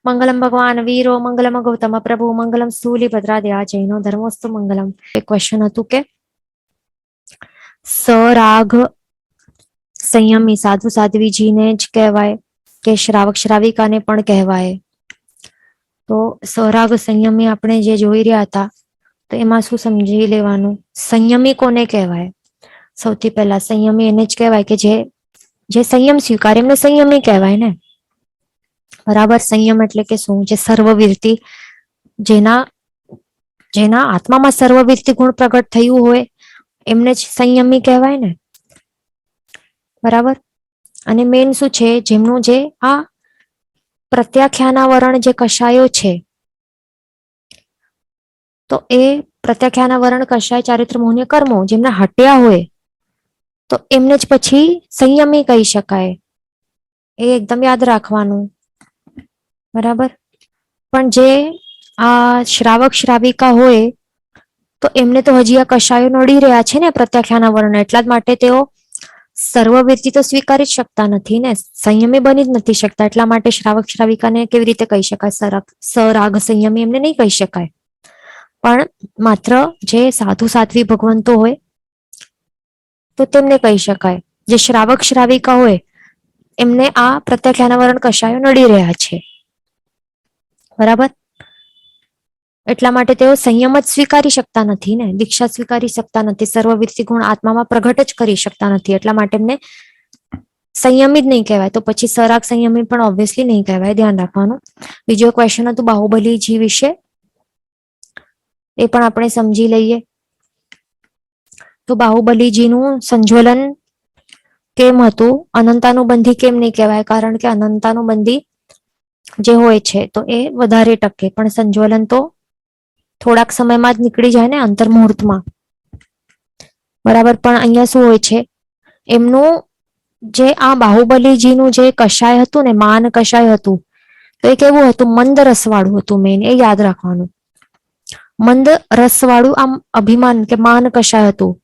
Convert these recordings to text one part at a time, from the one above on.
मंगलम भगवान वीरो मंगलम गौतम प्रभु मंगलम स्थूलिभद्रादया जैनो धर्मोस्तु मंगलम। एक क्वेश्चन હતું કે સરાગ સંયમી સાધુ સાધ્વીજીને જ કહેવાય કે શ્રાવક શ્રાવિકાને પણ કહેવાય? તો સરાગ સંયમી આપણે જે જોઈ રહ્યા હતા તો એમાં શું સમજી લેવાનું? સંયમી કોને કહેવાય? સૌથી પહેલા સંયમી એને જ કહેવાય કે જે સંયમ સ્વીકારે એમને સંયમી કહેવાય ને, બરાબર? સંયમ એટલે કે શું? જે સર્વવીરતી, જેના આત્મામાં સર્વવીરતી ગુણ પ્રગટ થયું હોય એમને જ સંયમી કહેવાય ને, બરાબર? અને મેન શું છે, જેમનું જે આ પ્રત્યાખ્યાના જે કશાયો છે, તો એ પ્રત્યાખ્યાના વરણ કશાય ચારિત્ર મોહનીય કર્મો જેમના હટ્યા હોય તો એમને જ પછી સંયમી કહી શકાય. એ એકદમ યાદ રાખવાનું, બરાબર? પણ જે આ શ્રાવક શ્રાવિકા હોય તો એમને તો હજી આ કશાયો નડી રહ્યા છે ને પ્રત્યાખ્યાના વર્ણ, એટલા જ માટે તેઓ સર્વવીરતી તો સ્વીકારી શકતા નથી ને, સંયમી બની જ નથી શકતા. એટલા માટે શ્રાવક શ્રાવિકાને કેવી રીતે કહી શકાય સરાગ સંયમી? એમને નહીં કહી શકાય. પણ માત્ર જે સાધુ સાધ્વી ભગવંતો હોય તો તેમને કહી શકાય. જે શ્રાવક શ્રાવિકા હોય એમને આ પ્રત્યાખ્યાના વરણ કશાયો નડી રહ્યા છે, બરાબર? એટલા માટે તેઓ સંયમ જ સ્વીકારી શકતા નથી ને, દીક્ષા સ્વીકારી શકતા નથી, સર્વવીરતી ગુણ આત્મામાં પ્રગટ જ કરી શકતા નથી. એટલા માટે એમને સંયમી જ નહીં કહેવાય. તો પછી સરાગ સંયમી પણ ઓબ્વિયસલી નહીં કહેવાય, ધ્યાન રાખવાનું. બીજો ક્વેશ્ચન હતું બાહુબલીજી વિશે, એ પણ આપણે સમજી લઈએ. તો બાહુબલીજીનું સંજ્વલન કેમ હતું? અનંતાનુબંધી કેમ નહીં કહેવાય? કારણ કે અનંતાનુબંધી જે હોય છે તો એ વધારે ટકે, પણ સંજ્વલન તો થોડાક સમયમાં જ નીકળી જાય ને, અંતર્મુહૂર્તમાં, બરાબર? પણ અહીંયા શું હોય છે, એમનું જે આ બાહુબલીજીનું જે કશાય હતું ને, માન કશાય હતું, તો એ કેવું હતું? મંદ રસવાળું હતું. મેન એ યાદ રાખવાનું, મંદ રસવાળું આમ અભિમાન કે માન કશાય હતું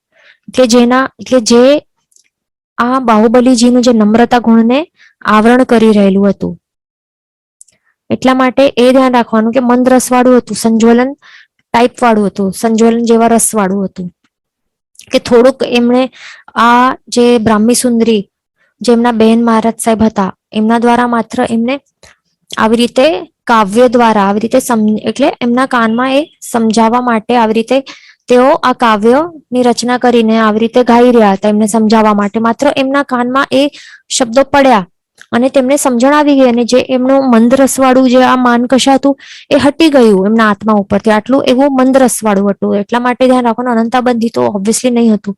કે જે આ બાહુબલીજીનું જે નમ્રતા ગુણને આવરણ કરી રહેલું હતું. એટલા માટે એ ધ્યાન રાખવાનું કે મંદ રસવાળું હતું, સંજ્વલન ટાઈપ વાળું હતું, સંજ્વલન જેવા રસવાળું હતું. કે થોડુંક એમણે આ જે બ્રાહ્મી સુંદરી જેમના બેન મહારાજ સાહેબ હતા એમના દ્વારા માત્ર એમને આવી રીતે કાવ્ય દ્વારા આવી રીતે એટલે એમના કાનમાં એ સમજાવવા માટે આવી રીતે તેઓ આ કાવ્યની રચના કરીને આવી રીતે ગાઈ રહ્યા હતા, એમને સમજાવવા માટે. માત્ર એમના કાનમાં એ શબ્દો પડ્યા અને તેમને સમજણ આવી ગઈ, અને જે એમનું મંદ રસવાળું જે આ માન કશા હતું એ હટી ગયું એમના આત્મા ઉપરથી. આટલું એવું મંદ રસવાળું હતું. એટલા માટે ધ્યાન રાખવાનું, અનંતાબંધી તો ઓબ્વિયસલી નહીં હતું,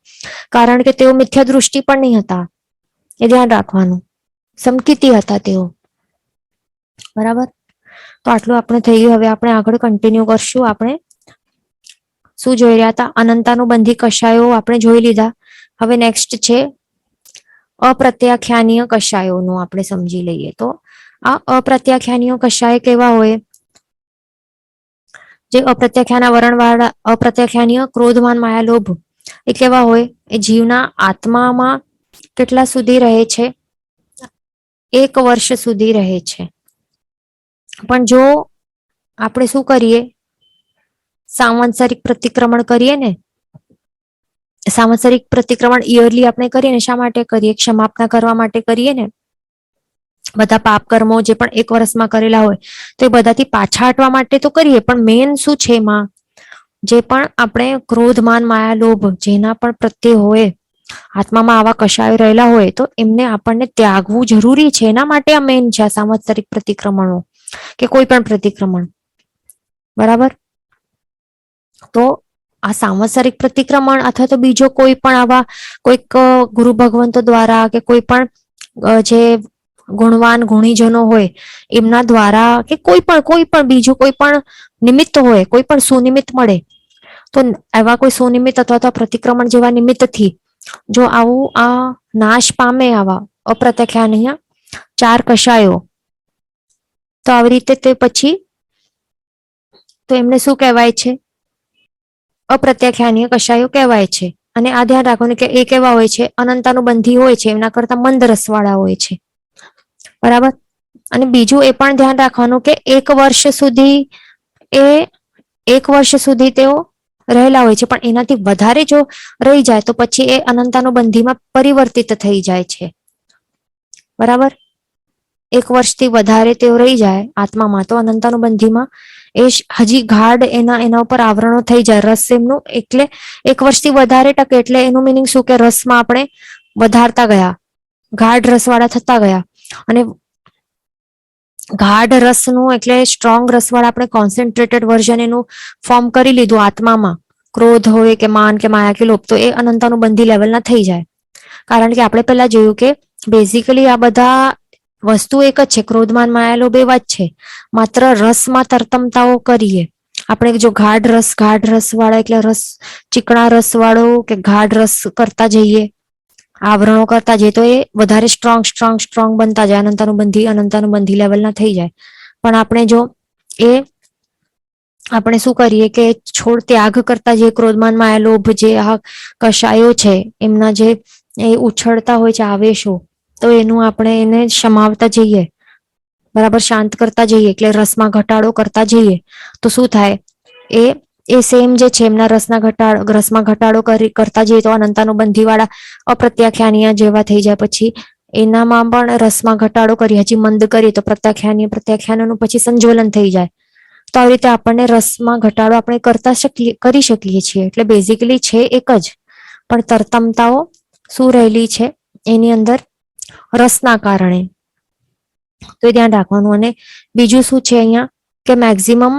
કારણ કે તેઓ મિથ્યા દૃષ્ટિ પણ નહીં હતા, એ ધ્યાન રાખવાનું. સમકીતી હતા તેઓ, બરાબર? તો આટલું આપણે થઈ ગયું. હવે આપણે આગળ કન્ટિન્યુ કરશું. આપણે શું જોઈ રહ્યા હતા? અનંતાનુબંધી કશાયો આપણે જોઈ લીધા. હવે નેક્સ્ટ છે અપ્રત્યાખ્યાનીય કશાયોનું આપણે સમજી લઈએ. તો આ અપ્રત્યાખ્યાનીય કશાય કેવા હોય? જે અપ્રત્યાખ્યાના વરણવાળા અપ્રત્યાખ્યાનીય ક્રોધમાન માયા લોભ એ કેવા હોય? એ જીવના આત્મામાં કેટલા સુધી રહે છે? 1 વર્ષ સુધી રહે છે. પણ જો આપણે શું કરીએ, સાંવત્સરિક પ્રતિક્રમણ કરીએ ને, સાંવત્સરિક પ્રતિક્રમણ યરલી આપણે કરીએ ને, શા માટે કરીએ? ક્ષમાપના કરવા માટે કરીએ ને. બધા પાપ કર્મો જે પણ 1 વર્ષમાં કરેલા હોય તો એ બધાથી પાછા હટવા માટે તો કરીએ, પણ મેન શું છે એમાં? જે પણ આપણે ક્રોધ માન માયા લોભ જેના પણ પ્રત્યે હોય, આત્મામાં આવા કશાયો રહેલા હોય તો એમને આપણને ત્યાગવું જરૂરી છે. એના માટે આ મેન છે આ સાંવત્સરિક પ્રતિક્રમણો કે કોઈ પણ પ્રતિક્રમણ, બરાબર? તો આ સાંવત્સરિક પ્રતિક્રમણ અથવા તો બીજો કોઈ પણ આવા કોઈક ગુરુ ભગવંતો દ્વારા કે કોઈ પણ જે ગુણવાન ગુણીજનો હોય એમના દ્વારા કે કોઈ પણ બીજું કોઈ પણ નિમિત્ત હોય, કોઈ પણ સુનિમિત્ત મળે, તો એવા કોઈ સુનિમિત્ત અથવા તો પ્રતિક્રમણ જેવા નિમિત્તથી જો આવું આ નાશ પામે આવા અપ્રત્યાખ્યાનીય 4 કશાયો, તો આવી રીતે તે પછી તો એમને શું કહેવાય છે? અપ્રત્યાખ્યાનીય કશાયો કહેવાય છે. અને આ ધ્યાન રાખવાનું કે એ કેવા હોય છે? અનંતાનુબંધી હોય છે, એમના કરતા મંદ રસવાળા હોય છે, બરાબર? અને બીજું એ પણ ધ્યાન રાખવાનું કે 1 વર્ષ સુધી તેઓ રહેલા હોય છે, પણ એનાથી વધારે જો રહી જાય તો પછી એ અનંતાનુબંધીમાં પરિવર્તિત થઈ જાય છે. બરાબર? 1 વર્ષથી વધારે તેઓ રહી જાય આત્મામાં તો અનંતાનુબંધીમાં એ હજી ગાઢ એના ઉપર આવરણો થઈ જાય રસ એમનું, એટલે 1 વર્ષથી વધારે ટકે એટલે એનું મિનિંગ શું કે રસમાં આપણે વધારતા ગયા, ગાઢ રસવાળા થતા ગયા. અને ગાઢ રસનું એટલે સ્ટ્રોંગ રસવાળા આપણે કોન્સન્ટ્રેટેડ વર્ઝન એનું ફોર્મ કરી લીધું આત્મામાં, ક્રોધ હોય કે માન કે માયા કે લોભ, તો એ અનંતાનુબંધી લેવલના થઈ જાય. કારણ કે આપણે પહેલા જોયું કે બેઝિકલી આ બધા વસ્તુ એક જ છે, ક્રોધમાન માયા લોભ એવા જ છે, માત્ર રસમાં તરતમતાઓ કરીએ આપણે. જો ગાઢ રસ વાળા એટલે રસ ચીકણા રસ વાળો કે ગાઢ રસ કરતા જઈએ, આવરણો કરતા જઈએ, તો એ વધારે સ્ટ્રોંગ બનતા જાય, અનંતાનુબંધી લેવલના થઈ જાય. પણ આપણે જો એ આપણે શું કરીએ કે છોડ ત્યાગ કરતા જે ક્રોધમાન માયા લોભ જે આ કષાયો છે એમના જે એ ઉછળતા હોય છે આવેશો, તો એનું આપણે એને સમાવતા જઈએ, બરાબર શાંત કરતા જઈએ, એટલે રસમાં ઘટાડો કરતા જઈએ, તો શું થાય એ સેમ જે છે એમના રસમાં ઘટાડો કરતા જઈએ તો અનંતાનુબંધી વાળા અપ્રત્યાખ્યાનીય જેવા થઈ જાય. પછી એનામાં પણ રસમાં ઘટાડો કરીએ, હજી મંદ કરીએ તો પ્રત્યાખ્યાનનું પછી સંજ્વલન થઈ જાય. તો આવી રીતે આપણને રસમાં ઘટાડો આપણે કરી શકીએ છીએ. એટલે બેઝિકલી છે એક જ, પણ તરતમતાઓ શું રહેલી છે એની અંદર રસના કારણે, તો એ ધ્યાન રાખવાનું. અને બીજું શું છે અહીંયા કે મેક્સિમમ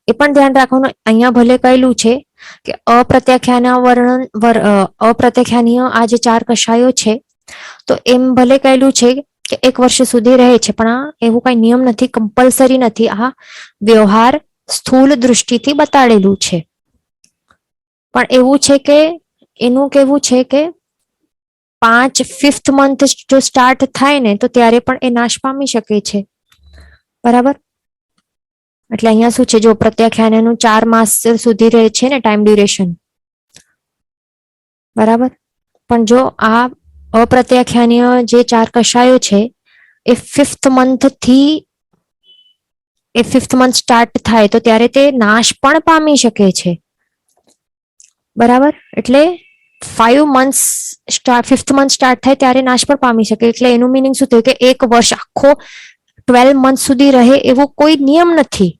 એ પણ ધ્યાન રાખવાનું, અહીંયા ભલે કહેલું છે કે અપ્રત્યાખ્યાનીય આ જે 4 કષાયો છે, તો એમ ભલે કહેલું છે કે 1 વર્ષ સુધી રહે છે, પણ આ એવું કઈ નિયમ નથી, કમ્પલસરી નથી. આ વ્યવહાર સ્થૂળ દૃષ્ટિથી બતાડેલું છે. પણ એવું છે કે એનું કેવું છે કે 5th મંથ જો સ્ટાર્ટ થાય ને તો ત્યારે પણ એ નાશ પામી શકે છે. બરાબર? એટલે અહીંયા શું છે, જો પ્રત્યાખ્યાનનું 4 માસ સુધી રહે છે ને ટાઈમ ડ્યુરેશન, બરાબર. પણ જો આ અપ્રત્યાખ્યાનીય જે 4 કષાયો છે એ 5th મંથ સ્ટાર્ટ થાય તો ત્યારે તે નાશ પણ પામી શકે છે. બરાબર? એટલે 5th મંથ સ્ટાર્ટ થાય ત્યારે નાશ પણ પામી શકે. એટલે એનું મિનિંગ શું થયું કે 1 વર્ષ આખો 12 મંથ સુધી રહે એવો કોઈ નિયમ નથી.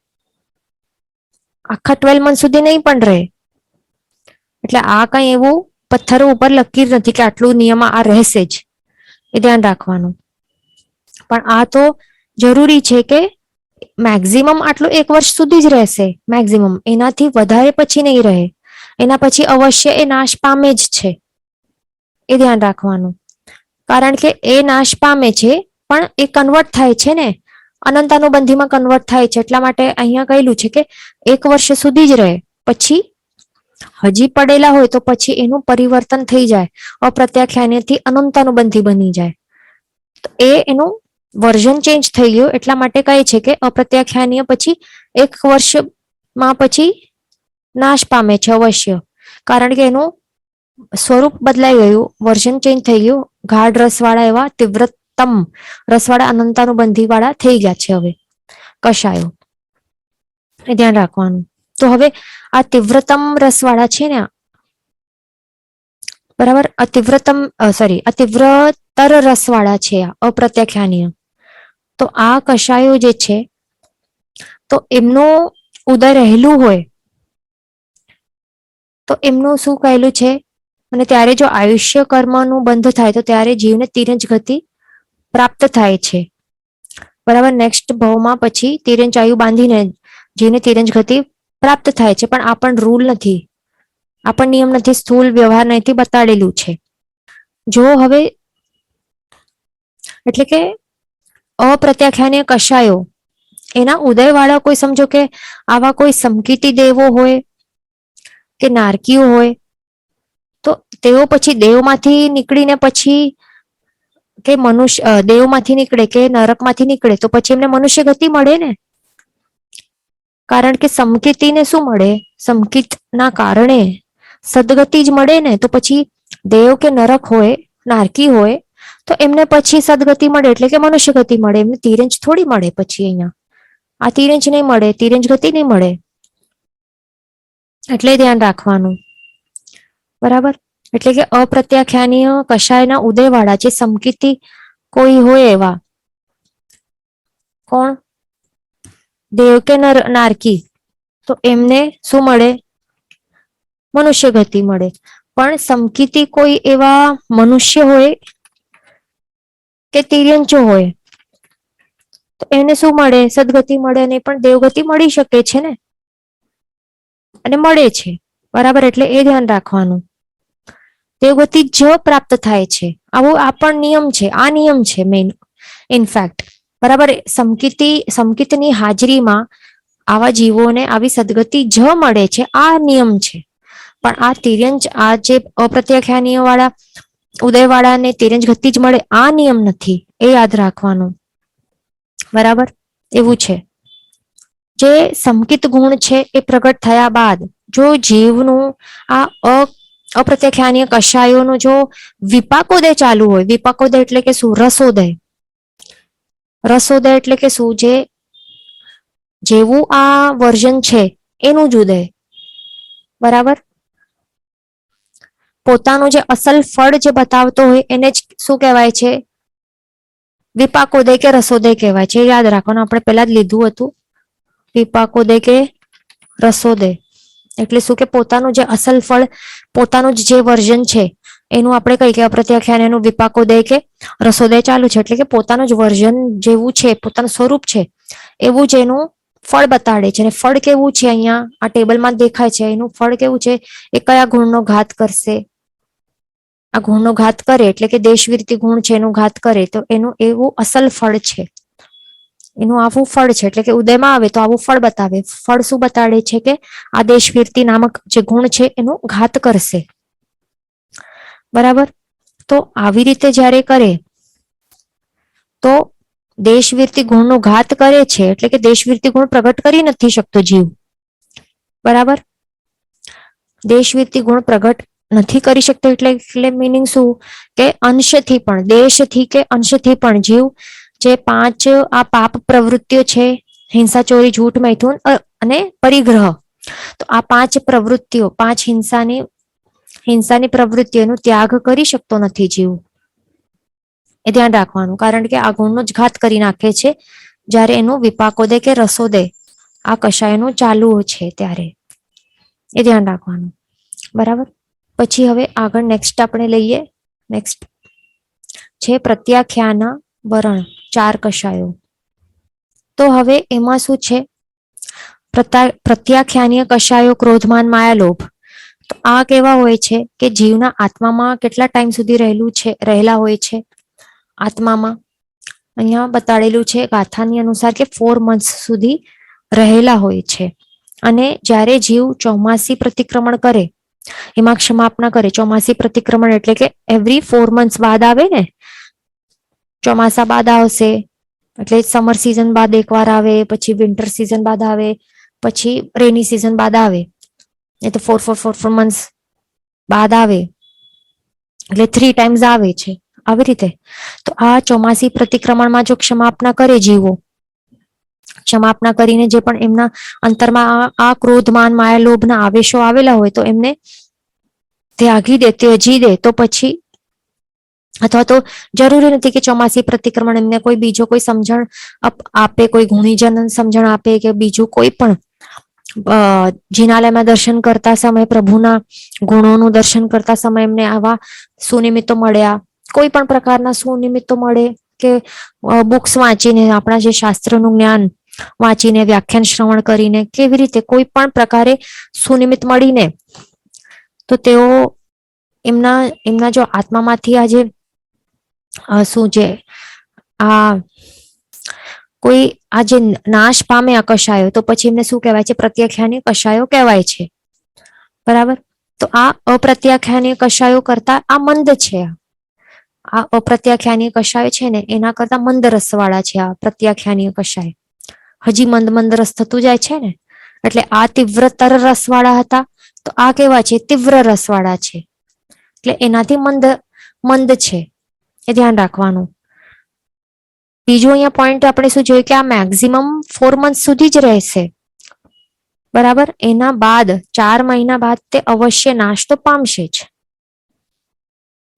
આખા 12 મંથ સુધી નહીં પણ રહે. એટલે આ કઈ એવું પથ્થરો ઉપર લકીર નથી કે આટલું નિયમ આ રહેશે જ, એ ધ્યાન રાખવાનું. પણ આ તો જરૂરી છે કે મેક્સિમમ આટલું 1 વર્ષ સુધી જ રહેશે, મેક્સિમમ. એનાથી વધારે પછી નહીં રહે. એના પછી અવશ્ય એ નાશ પામે જ છે, એ ધ્યાન રાખવાનું. કારણ કે એ નાશ પામે છે પણ એ કન્વર્ટ થાય છે ને, અનંતાનુબંધીમાં કન્વર્ટ થાય છે. એટલા માટે અહીંયા કહેલું છે કે 1 વર્ષ સુધી જ રહે, પછી હજી પડેલા હોય તો પછી એનું પરિવર્તન થઈ જાય, અપ્રત્યાખ્યાનથી અનંતાનુબંધી બની જાય. તો એ એનું વર્ઝન ચેન્જ થઈ ગયું. એટલા માટે કહે છે કે અપ્રત્યાખ્યાનીય પછી 1 વર્ષમાં પછી નાશ પામે છે અવશ્ય, કારણ કે એનું સ્વરૂપ બદલાઈ ગયું, વર્ઝન ચેન્જ થઈ ગયું. ગાઢ રસવાળા એવા તીવ્રતમ રસવાળા અનંતાનુબંધી વાળા થઈ ગયા છે હવે કષાયો, એ ધ્યાન રાખવાનું. તો હવે આ તીવ્રતમ રસવાળા છે ને, બરાબર, આ તીવ્રતર રસવાળા છે આ અપ્રત્યાખ્યાનીય. તો આ કષાયો જે છે તો એમનું ઉદય રહેલું હોય તો એમનું શું કહેલું છે, અને ત્યારે જો આયુષ્ય કર્મનું બંધ થાય તો ત્યારે જીવને તિરંજ ગતિ પ્રાપ્ત થાય છે. બરાબર? નેક્સ્ટ ભાવમાં પછી તિરંજ આયુ બાંધીને જીવને તિરંજ ગતિ પ્રાપ્ત થાય છે. પણ આ પણ રૂલ નથી, આ પણ નિયમ નથી, સ્થૂળ વ્યવહાર નથી, બતાડેલું છે. જો હવે એટલે કે અપ્રત્યાખ્યાનીય કષાયો એના ઉદયવાળા કોઈ, સમજો કે આવા કોઈ સમકીતી દેવો હોય કે નારકીઓ હોય, તો તેઓ પછી દેવમાંથી નીકળીને પછી કે દેવમાંથી નીકળે કે નરકમાંથી નીકળે તો પછી એમને મનુષ્ય ગતિ મળે ને. કારણ કે સમકીતીને શું મળે, સમકીતના કારણે સદગતિ જ મળે ને. તો પછી દેવ કે નરક હોય, નારકી હોય, તો તો એમને પછી સદગતિ મળે એટલે કે મનુષ્ય ગતિ મળે, એમને તિરંજ થોડી મળે પછી અહીંયા. આ તિરંજ નહીં મળે, તિરંજ ગતિ નહીં મળે. એટલે ધ્યાન રાખવાનું. બરાબર. એટલે કે અપ્રત્યાખ્યાનીય કષાયના ઉદયવાળા જે સમકીતી કોઈ હોય એવા, કોણ? દેવ કે નારકી, તો એમને શું મળે? મનુષ્ય ગતિ મળે. પણ સમકીતી કોઈ એવા મનુષ્ય હોય કે તિર્યંચો હોય તો એને શું મળે? સદગતિ મળે. નહીં પણ દેવગતિ મળી શકે છે ને, અને મળે છે. બરાબર. એટલે એ ધ્યાન રાખવાનું. દેવગતિ જ પ્રાપ્ત થાય છે, આવો આ પણ નિયમ છે. આ નિયમ છે મેઇન ઇનફેક્ટ. બરાબર. સમકિતની હાજરીમાં આવા જીવોને આવી સદગતિ જ મળે છે, આ નિયમ છે. પણ આ તિર્યંજ, આ જે અપ્રત્યાખ્યાનીય વાળા ઉદયવાળા ને તિરંજ ગતિ જ મળે, આ નિયમ નથી. એ યાદ રાખવાનું. બરાબર. એવું છે. જે સમકિત ગુણ છે એ પ્રગટ થયા બાદ જો જીવનું આ અપ્રત્યાખ્યાનીય કષાયોનો જો વિપાકોદય ચાલુ હોય, વિપાકોદય એટલે કે શું? રસોદય. રસોદય એટલે કે શું? જેવું આ વર્ઝન છે એનું જ ઉદય. બરાબર. પોતાનું જે અસલ ફળ જે બતાવતો હોય એને જ શું કહેવાય છે? વિપાકોદય કે રસોદય કહેવાય છે. યાદ રાખવાનું. આપણે પહેલા જ લીધું હતું. વિપાકોદય કે રસોદય એટલે શું? કે પોતાનું જે અસલ ફળ, પોતાનું જે વર્ઝન છે એનું આપણે કઈ કે અપ્રત્યાખ્યાન, એનું વિપાકોદય કે રસોદય ચાલુ છે. એટલે કે પોતાનું જ વર્ઝન જેવું છે, પોતાનું સ્વરૂપ છે એવું જ એનું ફળ બતાડે છે. અને ફળ કેવું છે? અહીંયા આ ટેબલમાં દેખાય છે. એનું ફળ કેવું છે? એ કયા ગુણનો ઘાત કરશે? આ ગુણનો ઘાત કરે એટલે કે દેશવીરતી ગુણ છે એનું ઘાત કરે તો એનું એવું અસલ ફળ છે. એનું આવું ફળ છે. એટલે કે ઉદયમાં આવે તો આવું ફળ બતાવે. ફળ શું બતાડે છે? કે આ દેશવીરતી નામક જે ગુણ છે એનું ઘાત કરશે. બરાબર. તો આવી રીતે જ્યારે કરે તો દેશવીરતી ગુણનો ઘાત કરે છે એટલે કે દેશવીરતી ગુણ પ્રગટ કરી નથી શકતો જીવ. બરાબર. દેશવીરતી ગુણ પ્રગટ નથી કરી શકતો એટલે મીનિંગ શું? કે અંશથી પણ, દેશથી કે અંશથી પણ જીવ જે 5 આ પાપ પ્રવૃત્તિઓ છે, હિંસા, ચોરી, જૂઠ, મૈથુન અને પરિગ્રહ, તો આ 5 પ્રવૃત્તિઓ, 5 હિંસાની પ્રવૃત્તિઓનો ત્યાગ કરી શકતો નથી જીવ. એ ધ્યાન રાખવાનું. કારણ કે આ ગુણનો જ ઘાત કરી નાખે છે જ્યારે એનું વિપાકોદય કે રસોદય આ કષાયનું ચાલુ છે ત્યારે. એ ધ્યાન રાખવાનું. બરાબર. પછી હવે આગળ નેક્સ્ટ આપણે લઈએ. નેક્સ્ટ છે પ્રત્યાખ્યાના વરણ, 4 કષાયો. તો હવે એમાં શું છે? પ્રત્યાખ્યાનીય કષાયો ક્રોધમાન માયા લોભ. તો આ કેવા હોય છે? કે જીવના આત્મામાં કેટલા ટાઈમ સુધી રહેલા હોય છે? આત્મામાં અહીંયા બતાડેલું છે ગાથાની અનુસાર કે 4 months સુધી રહેલા હોય છે. અને જ્યારે જીવ 84 પ્રતિક્રમણ કરે, એમાં ક્ષમાપના કરે. 84 પ્રતિક્રમણ એટલે કે એવરી 4 months બાદ આવે ને, ચોમાસા બાદ આવશે એટલે સમર સિઝન બાદ એકવાર આવે, પછી વિન્ટર સિઝન બાદ આવે, પછી રેની સિઝન બાદ આવે. એ તો 4 months બાદ આવે એટલે 3 times આવે છે. આવી રીતે તો આ 84 પ્રતિક્રમણમાં જો ક્ષમાપના કરે જીવો, ક્ષમાપના કરીને જે પણ એમના અંતરમાં આ ક્રોધ, માન, માયા, લોભના આવેશો આવેલા હોય તો એમને ત્યાગી દે, ત્યજી દે. તો પછી અથવા તો જરૂરી નથી કે 84 પ્રતિક્રમણ એમને કોઈ બીજો કોઈ સમજણ આપે, કોઈ ગુણીજન સમજણ આપે કે બીજું કોઈ પણ જિનાલયમાં દર્શન કરતા સમયે પ્રભુના ગુણોનું દર્શન કરતા સમયે એમને આવા સુનિમિત્તો મળ્યા, કોઈ પણ પ્રકારના સુનિમિત્તો મળે કે બુક્સ વાંચીને, આપણા જે શાસ્ત્રનું જ્ઞાન વાંચીને, વ્યાખ્યાન શ્રવણ કરીને, કેવી રીતે કોઈ પણ પ્રકારે સુનિમિત્ત મળીને તો તેઓ એમના જો આત્મામાંથી આ જે શું છે આ કોઈ આ જે નાશ પામે આ કષાયો, તો પછી એમને શું કહેવાય છે? પ્રત્યાખ્યાની કષાયો કહેવાય છે. બરાબર. તો આ અપ્રત્યાખ્યાની કષાયો કરતા આ મંદ છે. આ અપ્રત્યાખ્યાની કષાય છે ને એના કરતા મંદ રસવાળા છે આ પ્રત્યાખ્યાની કષાય. હજી મંદ રસ થતું જાય છે ને. એટલે આ તીવ્રતર રસવાળા હતા તો આ કેવા છે? તીવ્ર રસવાળા છે. એટલે એનાથી મંદ છે. એ ધ્યાન રાખવાનું. બીજું અહીંયા પોઈન્ટ આપણે શું જોયું કે આ મેક્સિમમ 4 મંથ સુધી જ રહેશે, બરાબર. એના બાદ 4 મહિના બાદ તે અવશ્ય નાશ તો પામશે જ,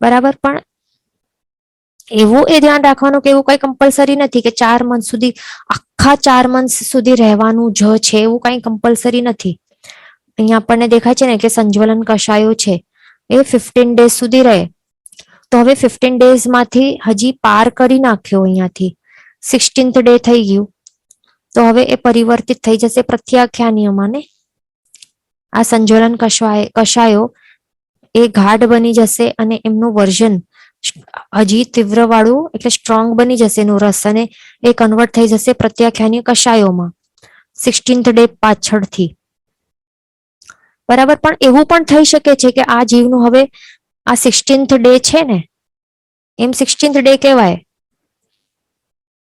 બરાબર. પણ એવું એ ધ્યાન રાખવાનું કે એવું કઈ કમ્પલસરી નથી કે 4 મંથ સુધી, આખા 4 મંથ સુધી રહેવાનું જ છે, એવું કઈ કમ્પલસરી નથી. અહીંયા આપણને દેખાય છે ને કે સંજ્વલન કષાયો છે એ 15 ડેઝ સુધી રહે. તો હવે 15 ડેઝ માંથી હજી પાર કરી નાખ્યો, અહીંયાથી 16th ડે થઈ ગયું, તો હવે એ પરિવર્તિત થઈ જશે પ્રત્યાખ્યાનીયમાં ને. આ સંજ્વલન કષાયો એ ગાઢ બની જશે અને એમનું વર્ઝન હજી તીવ્ર વાળું એટલે સ્ટ્રોંગ બની જશે એનું રસ, અને એ કન્વર્ટ થઈ જશે પ્રત્યાખ્યાનીય કષાયોમાં 16th ડે પાછળથી, બરાબર. પણ એવું પણ થઈ શકે છે કે આ જીવનું હવે આ 16th ડે છે ને, એમ 16th ડે કહેવાય,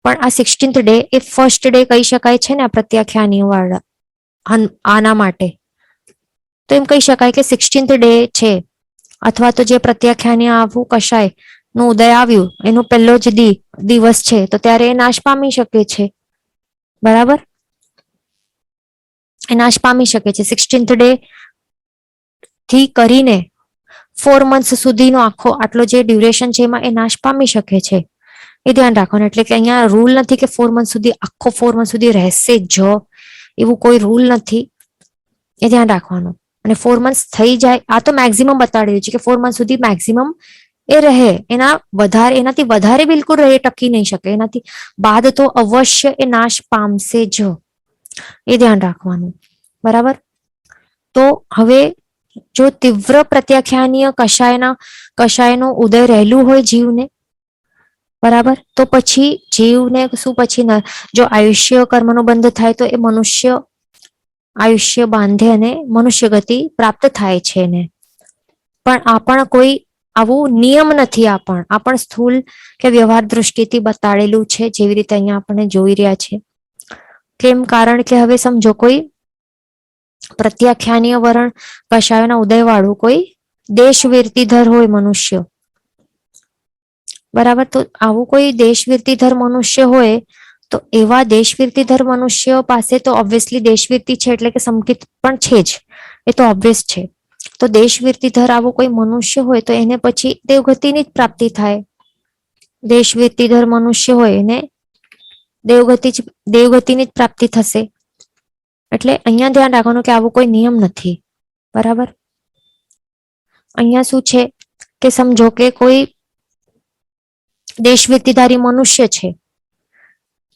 પણ આ 16th ડે એ ફર્સ્ટ ડે કહી શકાય છે ને આ પ્રત્યાખ્યાનીય વાળા આના માટે. તો એમ કહી શકાય કે 16th ડે છે, અથવા તો જે પ્રત્યાખ્યાનીય આવું કષાય નું ઉદય આવ્યું એનો પહેલો જ દિવસ છે, તો ત્યારે એ નાશ પામી શકે છે, બરાબર. એ નાશ પામી શકે છે 16th ડે થી કરીને 4 મંથ સુધીનો આખો આટલો જે ડ્યુરેશન છે એમાં એ નાશ પામી શકે છે, એ ધ્યાન રાખવાનું. એટલે કે અહીંયા રૂલ નથી કે 4 મંથ સુધી, આખો 4 મંથ સુધી રહેશે જ, એવું કોઈ રૂલ નથી, એ ધ્યાન રાખવાનું. અને 4 મંથ થઈ જાય, આ તો મેક્સિમમ બતાડ્યું છે કે 4 મંથ સુધી મેક્સિમમ એ રહે, એનાથી વધારે બિલકુલ રહે ટકી નહીં શકે, એનાથી બાદ તો અવશ્ય એ નાશ પામશે જ, એ ધ્યાન રાખવાનું, બરાબર. તો હવે જો તીવ્ર પ્રત્યાખ્યાનીય કષાયનો ઉદય રહેલું હોય જીવને, બરાબર, તો પછી જીવને શું પછી જો આયુષ્ય કર્મનો બંધ થાય તો એ મનુષ્ય આયુષ્ય બાંધે અને મનુષ્ય ગતિ પ્રાપ્ત થાય છે ને. પણ આ પણ કોઈ આવું નિયમ નથી, આ પણ સ્થૂલ કે વ્યવહાર દ્રષ્ટિથી બતાડેલું છે, જેવી રીતે અહીંયા આપણે જોઈ રહ્યા છે. કેમ? કારણ કે હવે સમજો કોઈ પ્રત્યાખ્યાનીય વરણ કષાયોના ઉદય વાળું કોઈ દેશવીરતીધર હોય મનુષ્ય, બરાબર. તો આવું કોઈ દેશવીરતીધર મનુષ્ય હોય તો એવા દેશવીરતીધર મનુષ્ય પાસે તો ઓબ્વિયસલી દેશવીરતી છે એટલે કે સંકિત પણ છે જ, એ તો ઓબ્વિયસ છે. તો દેશવીરતીધર આવો કોઈ મનુષ્ય હોય તો એને પછી દેવગતિની જ પ્રાપ્તિ થાય. દેશવીરતીધર મનુષ્ય હોય એને દેવગતિની જ પ્રાપ્તિ થશે. એટલે અહીંયા ધ્યાન રાખવાનું કે આવું કોઈ નિયમ નથી, બરાબર. અહીંયા શું છે કે સમજો કે કોઈ દેશવીરતીધારી મનુષ્ય છે,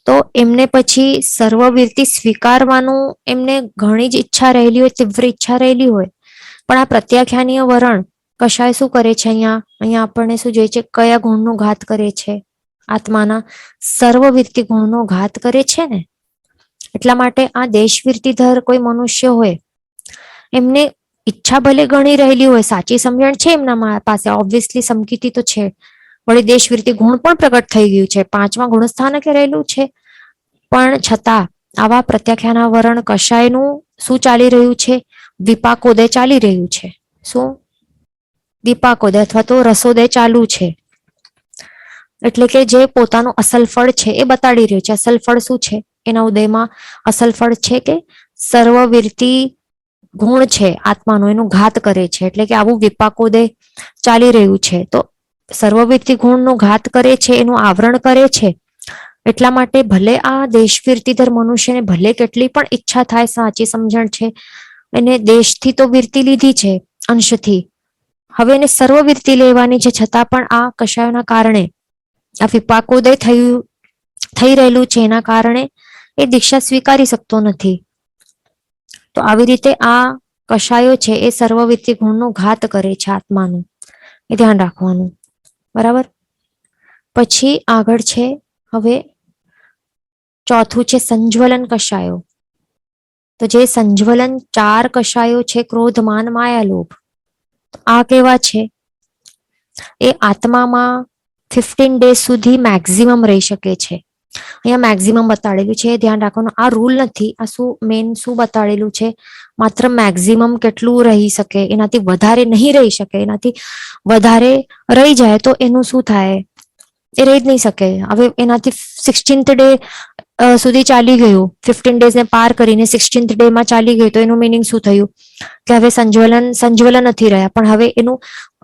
તો એમને પછી સર્વવીરતી સ્વીકારવાનું એમને ઘણી જ ઈચ્છા રહેલી હોય, તીવ્ર ઈચ્છા રહેલી હોય, પણ આ પ્રત્યાખ્યાનીય વરણ કશાય શું કરે છે, અહીંયા આપણને શું જોઈએ છે, કયા ગુણનો ઘાત કરે છે, આત્માના સર્વવીરતી ગુણનો ઘાત કરે છે ને. એટલા માટે આ દેશવીરતીધર કોઈ મનુષ્ય હોય એમને ઈચ્છા ભલે ઘણી રહેલી હોય, સાચી સમજણ છે એમના પાસે, ઓબ્વિયસલી સમકીતી તો છે, વળી દેશવીરતી ગુણ પણ પ્રગટ થઈ ગયું છે, 5મા ગુણસ્થાનકે રહેલું છે, પણ છતાં આવા પ્રત્યાખ્યાના વરણ કશાયનું શું ચાલી રહ્યું છે, વિપાકોદય ચાલી રહ્યું છે. શું? વિપાકોદય અથવા તો રસોદય ચાલુ છે. એટલે કે જે પોતાનું અસલ ફળ છે એ બતાડી રહ્યું છે. અસલ ફળ શું છે? એના ઉદયમાં અસલ ફળ છે કે સર્વવીરતી ગુણ છે આત્માનો, એનું ઘાત કરે છે. એટલે કે આવું વિપાકોદય ચાલી રહ્યું છે. તો સર્વવીરતી ગુણનો ઘાત કરે છે, એનું આવરણ કરે છે. એટલા માટે ભલે આ દેશવીરતીધર મનુષ્યને ભલે કેટલી પણ ઈચ્છા થાય, સાચી સમજણ છે, એને દેશથી તો વીરતી લીધી છે અંશથી, હવે એને સર્વવીરતી લેવાની છે, છતાં પણ આ કશાયોના કારણે આ વિપાકોદય થઈ રહેલું છે, એના કારણે એ દીક્ષા સ્વીકારી શકતો નથી. તો આવી રીતે આ કશાયો છે એ સર્વવીરતી ગુણનો ઘાત કરે છે આત્માનું, એ ધ્યાન રાખવાનું, બરાબર. પછી આગળ છે હવે ચોથું છે સંજ્વલન કશાયો. તો જે સંજ્વલન 4 કશાયો છે, ક્રોધ, માન, માયા, લોભ, આ કેવા છે? એ આત્મામાં 15 ડેઝ સુધી મેક્સિમમ રહી શકે છે. અહીંયા મેક્સિમમ બતાડેલું છે, ધ્યાન રાખવાનું. આ રૂલ નથી, આ શું બતાડેલું છે, માત્ર મેક્સિમમ કેટલું રહી શકે, એનાથી વધારે નહીં રહી શકે. એનાથી વધારે રહી જાય તો એનું શું થાય, એ રહી જ નહીં શકે. હવે એનાથી 16th ડે સુધી ચાલી ગયું, 15 ડેઝને પાર કરીને 16th ડેમાં ચાલી ગયું, તો એનું મિનિંગ શું થયું કે હવે સંજ્વલન નથી રહ્યા, પણ હવે એનું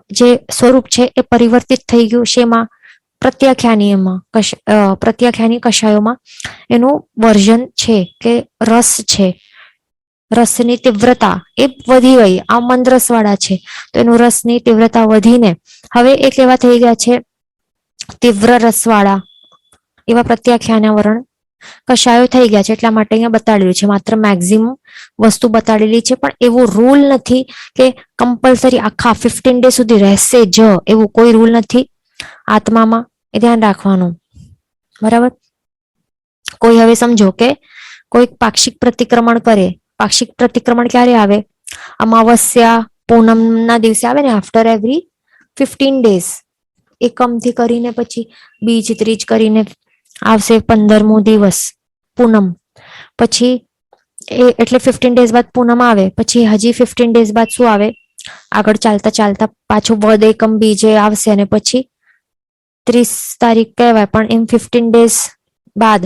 જે સ્વરૂપ છે એ પરિવર્તિત થઈ ગયું. શેમાં? પ્રત્યાખ્યાની કષાયોમાં એનું વર્ઝન છે કે રસ છે, રસની તીવ્રતા એ વધી ગઈ. આ મંદ રસ વાળા છે તો એનું રસની તીવ્રતા વધીને હવે એ કેવા થઈ ગયા છે? તીવ્ર રસવાળા. એવા પ્રત્યાખ્યાના વરણ કષાયો થઈ ગયા છે. એટલા માટે અહીંયા બતાડેલું છે, માત્ર મેક્સિમમ વસ્તુ બતાડેલી છે, પણ એવો રૂલ નથી કે કમ્પલસરી આખા 15 ડે સુધી રહેશે જ, એવું કોઈ રૂલ નથી આત્મામાં. એ ધ્યાન રાખવાનું, બરાબર? કોઈ હવે સમજો કે કોઈ પાક્ષિક પ્રતિક્રમણ કરે. પાક્ષિક પ્રતિક્રમણ ક્યારે આવે? અમાવસ્યા પૂનમના દિવસે આવે ને, આફ્ટર એવરી 15 ડેઝ. એકમથી કરીને પછી બીજ ત્રીજ કરીને આવશે 15મો દિવસ પૂનમ. પછી એટલે 15 ડેઝ બાદ પૂનમ આવે. પછી હજી 15 ડેઝ બાદ શું આવે? આગળ ચાલતા ચાલતા પાછું વદ એકમ બીજે આવશે અને પછી 30 તારીખ કહેવાય, પણ એમ 15 ડેઝ બાદ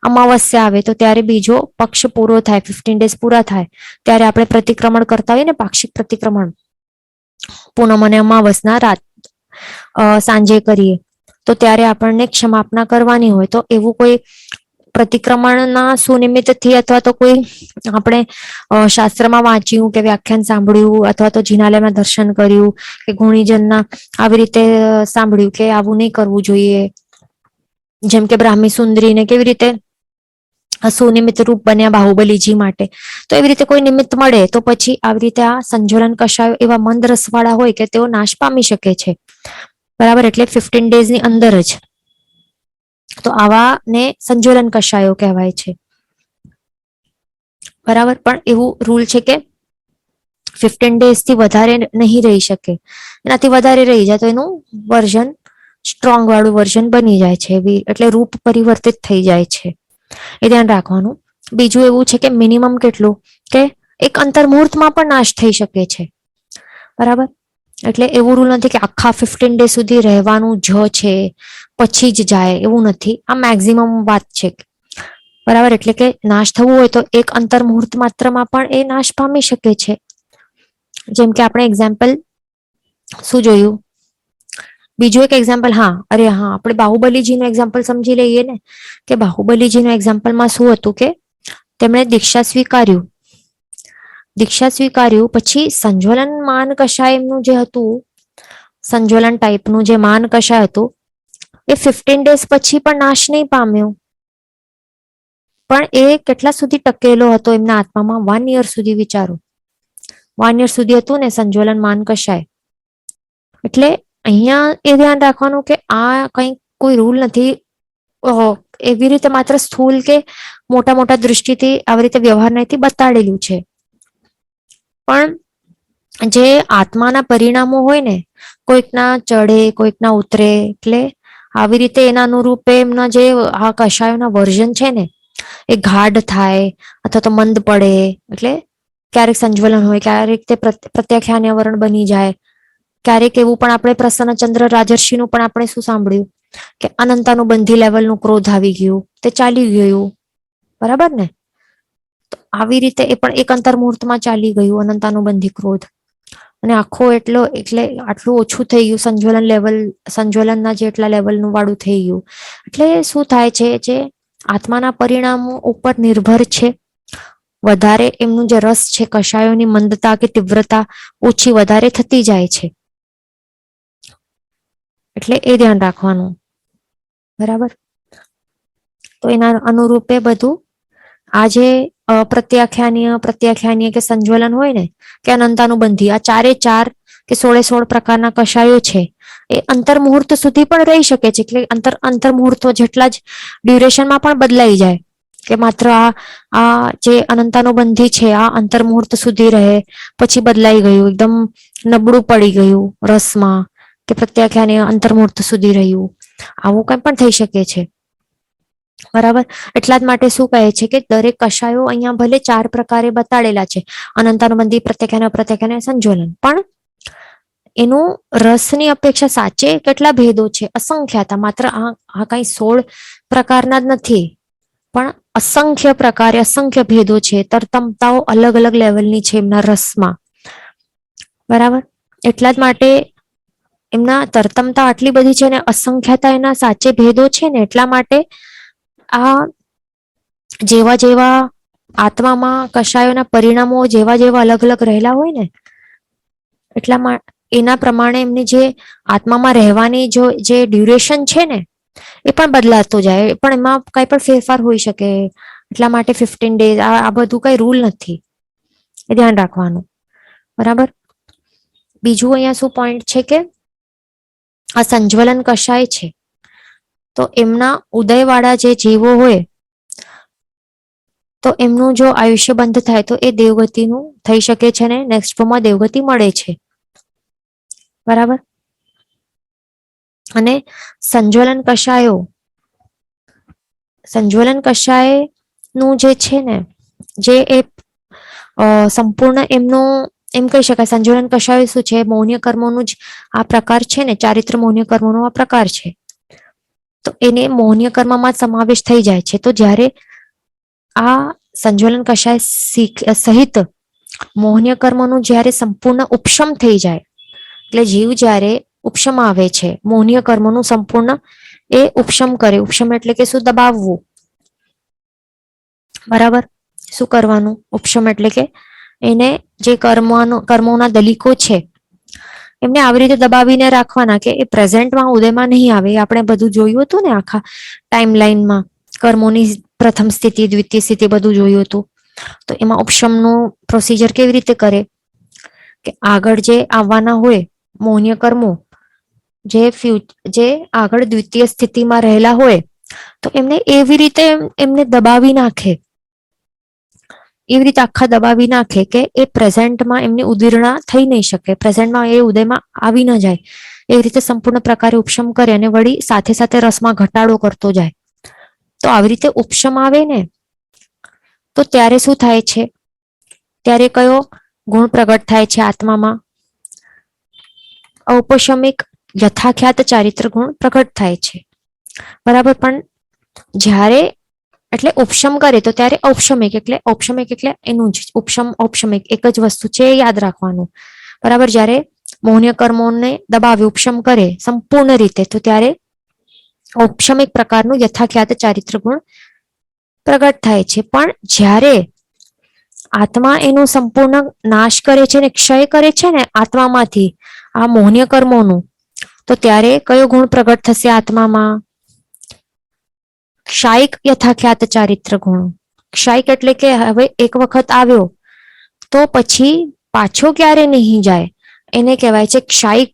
અમાવસ્યા આવે તો ત્યારે બીજો પક્ષ પૂરો થાય, 15 ડેઝ પૂરા થાય ત્યારે આપણે પ્રતિક્રમણ કરતા હોઈએ ને, પાક્ષિક પ્રતિક્રમણ પૂનમ અને અમાવસના રાત સાંજે કરીએ તો ત્યારે આપણને ક્ષમાપના કરવાની હોય. તો એવું કોઈ પ્રતિક્રમણના સુનિમિત્તથી અથવા તો કોઈ આપણે શાસ્ત્રમાં વાંચ્યું કે વ્યાખ્યાન સાંભળ્યું અથવા તો જિનાલયમાં દર્શન કર્યું કે ગુણીજનના આવી રીતે સાંભળ્યું કે આવું નહીં કરવું જોઈએ, જેમ કે બ્રાહ્મી સુંદરીને કેવી રીતે સુનિમિત્ત રૂપ બન્યા બાહુબલીજી માટે, તો એવી રીતે કોઈ નિમિત્ત મળે તો પછી આવી રીતે આ સંજ્વલન કષાયો એવા મંદ રસવાળા હોય કે તેઓ નાશ પામી શકે છે, બરાબર? એટલે 15 ડેઝની અંદર જ. તો આવાને સંજ્વલન કષાયો કહેવાય છે, બરાબર? પણ એવું રૂલ છે કે 15 ડેઝ થી વધારે નહીં રહી શકે. એનાથી વધારે રહી જાય તો એનું વર્ઝન સ્ટ્રોંગ વાળું વર્ઝન બની જાય છે, એટલે રૂપ પરિવર્તિત થઈ જાય છે. એ ધ્યાન રાખવાનું. બીજું એવું છે કે મિનિમમ કેટલું કે એક અંતર મુહૂર્તમાં પણ નાશ થઈ શકે છે, બરાબર? એટલે એવું રૂલ નથી કે આખા 15 ડે સુધી રહેવાનું જ છે પછી જ જાય, એવું નથી. આ મેક્સિમમ વાત છે, બરાબર? એટલે કે નાશ થવું હોય તો એક અંતર મુહૂર્ત માત્રમાં પણ એ નાશ પામી શકે છે. જેમ કે આપણે એક્ઝામ્પલ શું જોયું? બીજું એક એક્ઝામ્પલ, આપણે બાહુબલીજીનું એક્ઝામ્પલ સમજી લઈએ ને, કે બાહુબલીજીનું એક્ઝામ્પલમાં શું હતું કે તેમણે દીક્ષા સ્વીકાર્યું. દીક્ષા સ્વીકાર્યું પછી સંજ્વલન માન કષાય એમનું જે હતું, સંજ્વલન ટાઈપનું જે માન કષાય હતું એ 15 ડેઝ પછી પણ નાશ નહીં પામ્યો, પણ એ કેટલા સુધી ટકેલો હતો એમના આત્મામાં? 1 યર સુધી. વિચારો, 1 યર સુધી હતું ને સંજ્વલન માન કષાય. એટલે અહીંયા એ ધ્યાન રાખવાનું કે આ કંઈ કોઈ રૂલ નથી, એવી રીતે માત્ર સ્થૂલ કે મોટા મોટા દૃષ્ટિથી આવી રીતે વ્યવહાર નથી બતાડેલું છે, પણ જે આત્માના પરિણામો હોય ને, કોઈકના ચડે કોઈકના ઉતરે, એટલે આવી રીતે એના અનુરૂપે એમના જે આ કષાયોના વર્ઝન છે ને એ ગાઢ થાય અથવા તો મંદ પડે. એટલે ક્યારેક સંજ્વલન હોય, ક્યારેક તે પ્રત્યાખ્યાન વરણ બની જાય, ક્યારેક એવું પણ આપણે પ્રસન્નચંદ્ર રાજર્ષિનું પણ આપણે શું સાંભળ્યું કે અનંતાનુબંધી લેવલનું ક્રોધ આવી ગયું, તે ચાલી ગયું, બરાબર ને? તો આવી રીતે એ પણ એક અંતર મુહૂર્તમાં ચાલી ગયું અનંતાનુબંધી ક્રોધ, અને આખો એટલે આટલું ઓછું થઈ ગયું સંજ્વલન લેવલ, સંજ્વલનના જેટલા લેવલનું વાળું થઈ ગયું. એટલે શું થાય છે, જે આત્માના પરિણામો ઉપર નિર્ભર છે. વધારે એમનું જે રસ છે, કષાયોની મંદતા કે તીવ્રતા ઓછી વધારે થતી જાય છે. એટલે એ ધ્યાન રાખવાનું, બરાબર? તો એના અનુરૂપે બધું આ જે પ્રત્યાખ્યાનીય કે સંજ્વલન હોય ને કે અનંતાનુબંધી, આ 4 કે 16 પ્રકારના કષાયો છે એ અંતર મુહૂર્ત સુધી પણ રહી શકે છે. એટલે અંતર મુહૂર્તો જેટલા જ ડ્યુરેશનમાં પણ બદલાઈ જાય, કે માત્ર આ જે અનંતાનુબંધી છે આ અંતર મુહૂર્ત સુધી રહે, પછી બદલાઈ ગયું, એકદમ નબળું પડી ગયું રસમાં, કે પ્રત્યાખ્યાન અંતર મુહૂર્ત સુધી રહ્યું, આવું કંઈ પણ થઈ શકે છે, બરાબર? એટલા જ માટે શું કહે છે કે દરેક કષાયો અહીંયા ભલે 4 પ્રકારે બતાડેલા છે, અનંતાનુબંધી, પ્રત્યાખ્યાન, અપ્રત્યાખ્યાન, સંજ્વલન, પણ એનું રસની અપેક્ષા સાચે કેટલા ભેદો છે? અસંખ્ય હતા. માત્ર આ કઈ 16 પ્રકારના જ નથી, પણ અસંખ્ય પ્રકારે અસંખ્ય ભેદો છે. તરતમતાઓ અલગ અલગ લેવલની છે એમના રસમાં. બરાબર? એટલા જ માટે એમના તરતમતા આટલી બધી છે ને અસંખ્યતા એના સાચે ભેદો છે ને એટલા માટે આ જેવા જેવા આત્મામાં કશાયોના પરિણામો જેવા જેવા અલગ અલગ રહેલા હોય ને એટલા એના પ્રમાણે એમની જે આત્મામાં રહેવાની જે ડ્યુરેશન છે ને એ પણ બદલાતો જાય, પણ એમાં કઈ પણ ફેરફાર હોઈ શકે. એટલા માટે 15 ડેઝ આ બધું કઈ રૂલ નથી, એ ધ્યાન રાખવાનું. બરાબર? બીજું અહીંયા શું પોઈન્ટ છે કે આ સંજ્વલન કશાય છે તો એમના ઉદયવાળા જે જીવો હોય તો એમનું જો આયુષ્ય બંધ થાય તો એ દેવગતિનું થઈ શકે છે ને નેક્સ્ટ ફોર્મમાં દેવગતિ મળે છે. બરાબર? અને સંજ્વલન કષાય નું જે છે ને જે એ સંપૂર્ણ એમનું એમ કહી શકાય સંજ્વલન કષાય શું છે? મૌન્ય કર્મોનું જ આ પ્રકાર છે ને, ચારિત્ર મૌન્ય કર્મોનો આ પ્રકાર છે. તો એને મૌન્ય કર્મમાં સમાવેશ થઈ જાય છે. તો જ્યારે આ સંજ્વલન કષાય સહિત મૌન્ય કર્મનું જ્યારે સંપૂર્ણ ઉપશમ થઈ જાય, એટલે જીવ જ્યારે ઉપશમ આવે છે, મૌન્ય કર્મનું સંપૂર્ણ એ ઉપશમ કરે. ઉપશમ એટલે કે શું? દબાવવું. બરાબર? શું કરવાનું? ઉપશમ એટલે કે એને જે કર્મોના દલિકો છે એમને આવી રીતે દબાવીને રાખવાના કે એ પ્રેઝન્ટમાં ઉદયમાં નહીં આવે. આપણે બધું જોયું હતું ને આખા ટાઈમલાઈનમાં કર્મોની પ્રથમ સ્થિતિ, દ્વિતીય સ્થિતિ બધું જોયું હતું. તો એમાં ઉપશમનું પ્રોસિજર કેવી રીતે કરે કે આગળ જે આવવાના હોય મૌન્ય કર્મો જે આગળ દ્વિતીય સ્થિતિમાં રહેલા હોય તો એમને એવી રીતે એમને દબાવી નાખે, એવી રીતે આખા દબાવી નાખે કે એ પ્રેઝન્ટમાં એમની ઉદીર્ણા થઈ નહીં શકે, પ્રેઝન્ટમાં એ ઉદયમાં આવી ન જાય. એવી રીતે સંપૂર્ણ પ્રકારે ઉપશમ કરે અને વળી સાથે સાથે રસમાં ઘટાડો કરતો જાય. તો આવી રીતે ઉપશમ આવે ને તો ત્યારે શું થાય છે? ત્યારે કયો ગુણ પ્રગટ થાય છે આત્મામાં? ઔપશમિક યથાખ્યાત ચારિત્ર ગુણ પ્રગટ થાય છે. બરાબર? પણ જ્યારે એટલે ઉપશમ કરે તો ત્યારે ઔપશમિક એટલે એનું જ ઉપશમ ઔપશમિક એક જ વસ્તુ છે, યાદ રાખવાનું. બરાબર? જ્યારે મૌન્ય કર્મોને દબાવી ઉપશમ કરે સંપૂર્ણ રીતે તો ત્યારે ઔપશમિક પ્રકારનું યથાખ્યાત ચારિત્ર ગુણ પ્રગટ થાય છે. પણ જ્યારે આત્મા એનું સંપૂર્ણ નાશ કરે છે ને ક્ષય કરે છે ને આત્મામાંથી આ મૌન્ય કર્મોનું, તો ત્યારે કયો ગુણ પ્રગટ થશે આત્મામાં? ક્ષાયિક યથાખ્યાત ચારિત્ર ગુણ. ક્ષાયિક એટલે કે હવે એક વખત આવ્યો તો પછી પાછો ક્યારે નહીં જાય, એને કહેવાય છે ક્ષાયિક.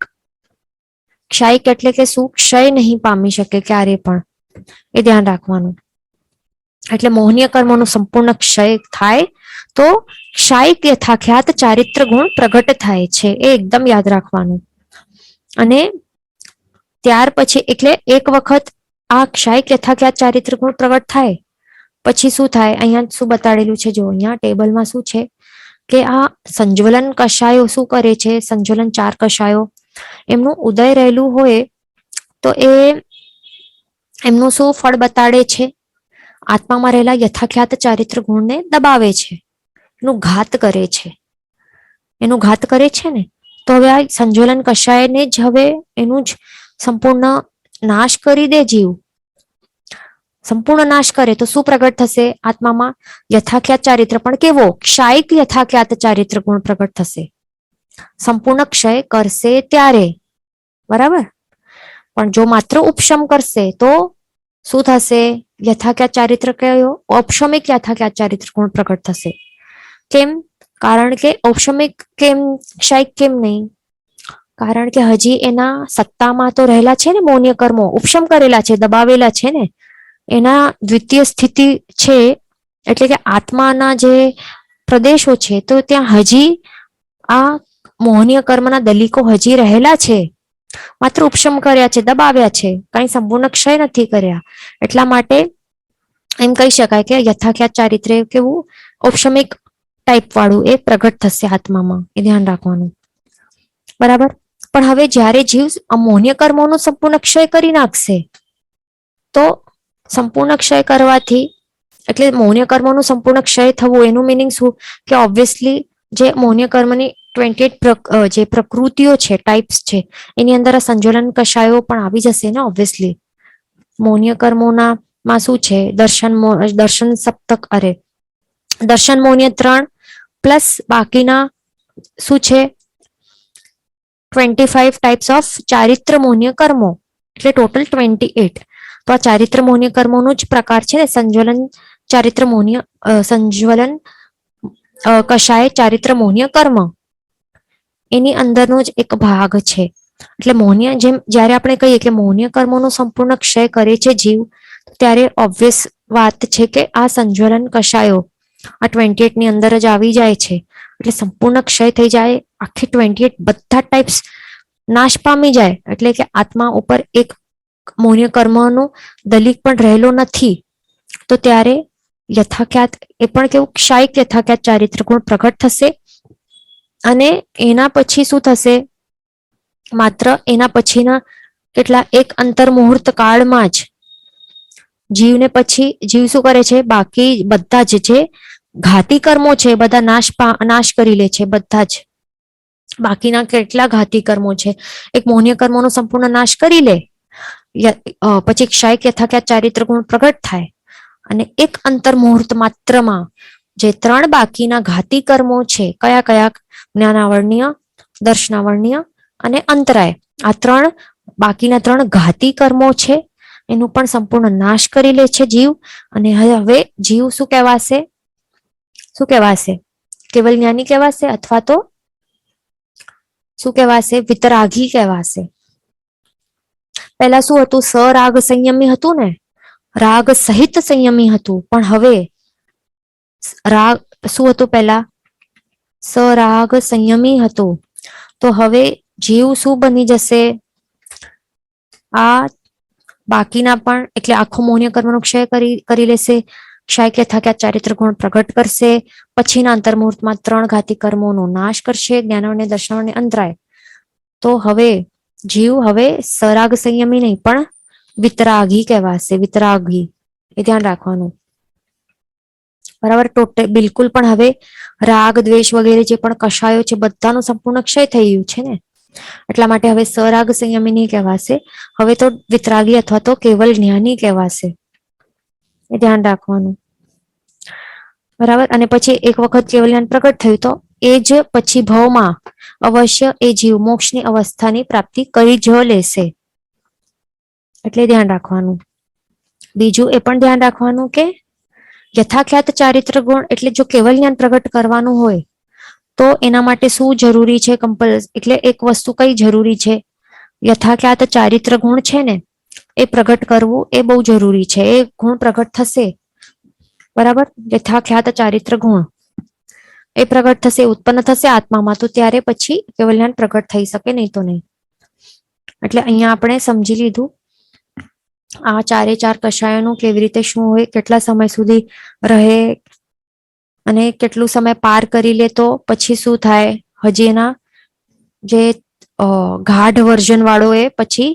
ક્ષાયિક એટલે કે શું? ક્ષય નહીં પામી શકે ક્યારે પણ, એ ધ્યાન રાખવાનું. એટલે મૌન્ય કર્મોનું સંપૂર્ણ ક્ષય થાય તો ક્ષાયિક યથાખ્યાત ચારિત્ર ગુણ પ્રગટ થાય છે, એ એકદમ યાદ રાખવાનું. અને ત્યાર પછી એટલે એક વખત આ ક્ષાયિક યથાખ્યાત ચારિત્ર ગુણ પ્રગટ થાય પછી શું થાય? અહીંયા શું બતાડેલું છે જો, અહીંયા ટેબલમાં શું છે કે આ સંજ્વલન કષાયો શું કરે છે? સંજ્વલન 4 કષાયો એમનું ઉદય રહેલું હોય તો એ એમનું શું ફળ બતાડે છે? આત્મામાં રહેલા યથાખ્યાત ચારિત્ર ગુણને દબાવે છે, એનું ઘાત કરે છે. એનું ઘાત કરે છે ને તો હવે આ સંજ્વલન કષાયને જ હવે એનું જ સંપૂર્ણ નાશ કરી દે જીવ. સંપૂર્ણ નાશ કરે તો શું પ્રગટ થશે આત્મામાં? યથાખ્યાત ચારિત્ર, પણ કેવો? ક્ષાયિક યથાખ્યાત ચારિત્ર ગુણ પ્રગટ થશે. સંપૂર્ણ ક્ષય કરશે ત્યારે. બરાબર? પણ જો માત્ર ઉપશમ કરશે તો શું થશે? યથાખ્યાત ચારિત્ર કયો? ઔપશમિક યથાખ્યાત ચારિત્ર ગુણ પ્રગટ થશે. કેમ? કારણ કે ઔપશમિક કેમ, ક્ષાયિક કેમ નહીં? કારણ કે હજી એના સત્તામાં તો રહેલા છે ને મૌન્ય કર્મો, ઉપશમ કરેલા છે, દબાવેલા છે ને, એના દ્વિતીય સ્થિતિ છે એટલે કે આત્માના જે પ્રદેશો છે તો ત્યાં હજી આ મૌન્ય કર્મના દલિકો હજી રહેલા છે, માત્ર ઉપશમ કર્યા છે, દબાવ્યા છે, કઈ સંપૂર્ણ ક્ષય નથી કર્યા. એટલા માટે એમ કહી શકાય કે યથાખ્યાત ચારિત્ર કેવું ઔપશમિક ટાઈપ વાળું એ પ્રગટ થશે આત્મામાં, એ ધ્યાન રાખવાનું. બરાબર? પણ હવે જ્યારે જીવ મોહનીય કર્મોનો સંપૂર્ણ ક્ષય કરી નાખશે તો સંપૂર્ણ ક્ષય કરવાથી એટલે મોહનીય કર્મોનું સંપૂર્ણ ક્ષય થવું એનું મિનિંગ શું કે ઓબ્વિયસલી જે મોહનીય કર્મની 28 જે પ્રકૃતિઓ છે ટાઈપ્સ છે એની અંદર આ સંજ્વલન કષાયો પણ આવી જશે ને ઓબ્વિયસલી. મોહનીય કર્મોના માં શું છે દર્શન સપ્તક દર્શન મોહનીય 3 પ્લસ બાકીના શું છે 25 ટાઈપ્સ ઓફ ચારિત્ર મોહનીય કર્મો એટલે ટોટલ 28. તો આ ચારિત્ર મોહનીય કર્મોનો જ પ્રકાર છે ને સંજ્વલન ચારિત્ર મોહનીય સંજ્વલન કષાય ચારિત્ર મોહનીય કર્મ એની અંદરનો જ એક ભાગ છે. એટલે મોહનીય જેમ જ્યારે આપણે કહીએ કે મોહનીય કર્મોનો સંપૂર્ણ ક્ષય કરે છે જીવ ત્યારે ઓબ્વિયસ વાત છે કે આ સંજ્વલન કષાયો આ 28 ની અંદર જ આવી જાય છે એટલે સંપૂર્ણ ક્ષય થઈ જાય આખી 28 બધા ટાઈપ્સ નાશ પામી જાય એટલે કે આત્મા ઉપર એક મોહનીય કર્મનો દલિક પણ રહેલો નથી. તો ત્યારે યથાખ્યાત એ પણ કેવું ક્ષાયિક યથાખ્યાત ચારિત્ર ગુણ પ્રગટ થશે અને એના પછી શું થશે માત્ર એના પછીના કેટલા એક અંતર મુહૂર્ત કાળમાં જ જીવને પછી જીવ શું કરે છે બાકી બધા જ જે ઘાતી કર્મો છે બધા નાશ કરી લે છે બધા જ બાકીના કેટલા ઘાતી કર્મો છે એક મોહનીય કર્મોનો સંપૂર્ણ નાશ કરી લે પછી ક્ષાયિક યથાખ્યાત ચારિત્ર ગુણ પ્રગટ થાય અને એક અંતર મુહૂર્ત માત્રમાં જે 3 બાકીના ઘાતી કર્મો છે કયા કયા જ્ઞાનાવર્ણ્ય દર્શનાવર્ણ્ય અને અંતરાય આ 3 બાકીના 3 ઘાતી કર્મો છે એનું પણ સંપૂર્ણ નાશ કરી લે છે જીવ અને હવે જીવ શું કહેવાશે કેવલ જ્ઞાની કહેવાશે અથવા તો શું કહેવાશે વિતરાગી કહેવાશે. પહેલા શું હતું સરાગ સંયમી હતું ને રાગ સહિત સંયમી હતું પણ હવે રાગ શું હતું પહેલા સરાગ સંયમી હતું તો હવે જીવ શું બની જશે આ બાકીના પણ એટલે આખો મોહનીય કર્મનો ક્ષય કરી લેશે ક્ષાયિક યથાખ્યાત ચારિત્ર ગુણ પ્રગટ કરશે પછીના અંતર્મુહૂર્તમાં 3 ઘાતી કર્મોનો નાશ કરશે જ્ઞાનાવર્ણ્ય દર્શનાવર્ણ્ય અંતરાય. તો હવે જીવ હવે સરાગ સંયમી નહીં પણ વિતરાગી કહેવાશે વિતરાગી એ ધ્યાન રાખવાનું બરાબર. બિલકુલ પણ હવે રાગ દ્વેષ વગેરે જે પણ કષાયો છે બધાનો સંપૂર્ણ ક્ષય થઈ ગયું છે ને એટલા માટે હવે સરાગ સંયમી નહીં કહેવાશે હવે તો વિતરાગી અથવા તો કેવલ જ્ઞાની કહેવાશે એ ધ્યાન રાખવાનું બરાબર. અને પછી એક વખત કેવલ જ્ઞાન પ્રગટ થયું તો એ જ પછી ભવમાં અવશ્ય એ જીવ મોક્ષની અવસ્થાની પ્રાપ્તિ કરી જ લેશે એટલે ધ્યાન રાખવાનું. બીજું એ પણ ધ્યાન રાખવાનું કે યથાખ્યાત ચારિત્ર ગુણ એટલે જો કેવલ જ્ઞાન પ્રગટ કરવાનું હોય તો એના માટે શું જરૂરી છે એટલે એક વસ્તુ કઈ જરૂરી છે યથાખ્યાત ચારિત્ર ગુણ છે ને એ પ્રગટ કરવું એ બહુ જરૂરી છે. એ ગુણ પ્રગટ થશે બરાબર યથાખ્યાત ચારિત્ર ગુણ એ પ્રગટ થશે ઉત્પન્ન થશે આત્મામાં તો ત્યારે પછી કેવલ જ્ઞાન પ્રગટ થઈ શકે નહીં તો નહીં. એટલે અહીંયા આપણે સમજી લીધું આ 4 કષાયોનું કેવી રીતે શું હોય કેટલા સમય સુધી રહે અને કેટલું સમય પાર કરી લે તો પછી શું થાય હજી એના જે ગાઢ વર્ઝન વાળો એ પછી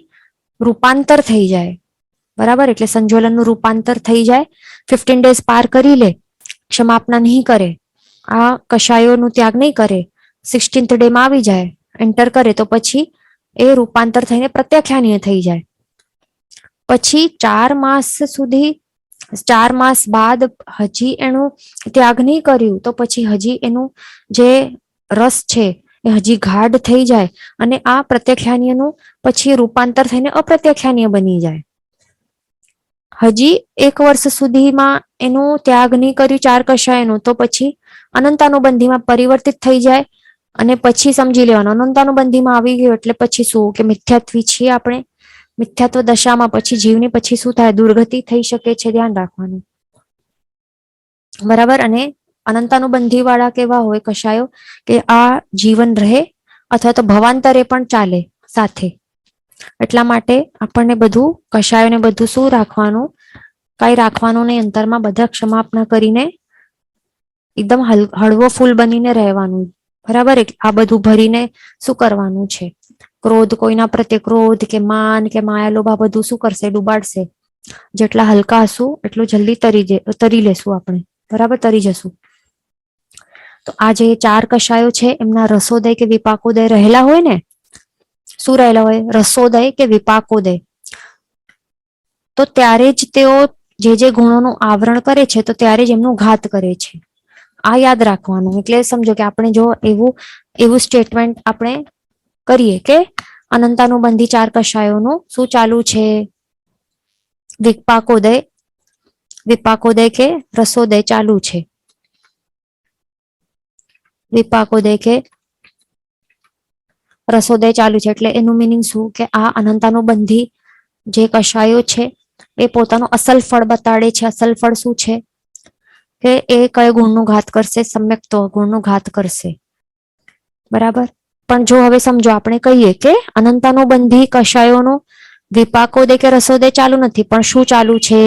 રૂપાંતર થઈ જાય બરાબર. એટલે સંજ્વલનનું રૂપાંતર થઈ જાય 15 ડેઝ પાર કરી લે ક્ષમાપના નહીં કરે આ કષાયોનું ત્યાગ નહીં કરે 16th ડે માં આવી જાય એન્ટર કરે તો પછી એ રૂપાંતર થઈને પ્રત્યાખ્યાનીય થઈ જાય. પછી 4 માસ સુધી 4 માસ બાદ હજી એનું ત્યાગ નહીં કર્યું તો પછી હજી એનું જે રસ છે એ હજી ગાઢ થઈ જાય અને આ પ્રત્યાખ્યાનીયનું પછી રૂપાંતર થઈને અપ્રત્યાખ્યાનીય બની જાય. હજી 1 વર્ષ સુધીમાં એનું ત્યાગ નહીં કર્યું 4 કષાયનું તો પછી અનંતાનુબંધીમાં પરિવર્તિત થઈ જાય અને પછી સમજી લેવાનું અનંતાનુબંધીમાં આવી ગયું એટલે પછી શું કે મિથ્યાત્વી છીએ આપણે મિથ્યાત્વ દશામાં પછી જીવની પછી શું થાય દુર્ગતિ થઈ શકે છે ધ્યાન રાખવાનું બરાબર. અને અનંતાનુબંધી વાળા કેવા હોય કષાયો કે આ જીવન રહે અથવા તો ભવાંતરે પણ ચાલે સાથે એટલા માટે આપણને બધું કષાયોને બધું શું રાખવાનું કઈ રાખવાનું નહીં અંતરમાં બધા ક્ષમાપના કરીને એકદમ હળવો ફૂલ બનીને રહેવાનું બરાબર. આ બધું ભરીને શું કરવાનું છે? ક્રોધ, કોઈના પ્રત્યે ક્રોધ કે માન કે માયા લોભ આ બધું શું કરશે? ડુબાડશે. જેટલા હલકા હશું એટલું જલ્દી તરી લેશું આપણે. બરાબર, તરી જશું. તો આ જે 4 કષાયો છે એમના રસોદય કે વિપાકોદય રહેલા હોય ને, શું રહેલા હોય? રસોદય કે વિપાકોદય. તો ત્યારે જ તેઓ જે ગુણોનું આવરણ કરે છે તો ત્યારે જ એમનું ઘાત કરે છે. આ યાદ રાખવાનું. એટલે સમજો કે આપણે જો એવું સ્ટેટમેન્ટ આપણે કરીએ કે અનંતાનુબંધી 4 કષાયોનું શું ચાલુ છે? વિપાકોદય કે રસોદય ચાલુ છે. વિપાકોદય કે રસોદય ચાલુ છે. એટલે એનું મિનિંગ શું? કે આ અનંતાનુબંધી જે કષાયો છે એ પોતાનું અસલ ફળ બતાડે છે. અસલ ફળ શું છે? કે એ કયો ગુણનું ઘાત કરશે? સમ્યક્ત્વ ગુણનું ઘાત કરશે. બરાબર. પણ જો હવે સમજો આપણે કહીએ કે અનંતાનુબંધી કષાયોનું વિપાકોદય કે રસોદય ચાલુ નથી, પણ શું ચાલુ છે?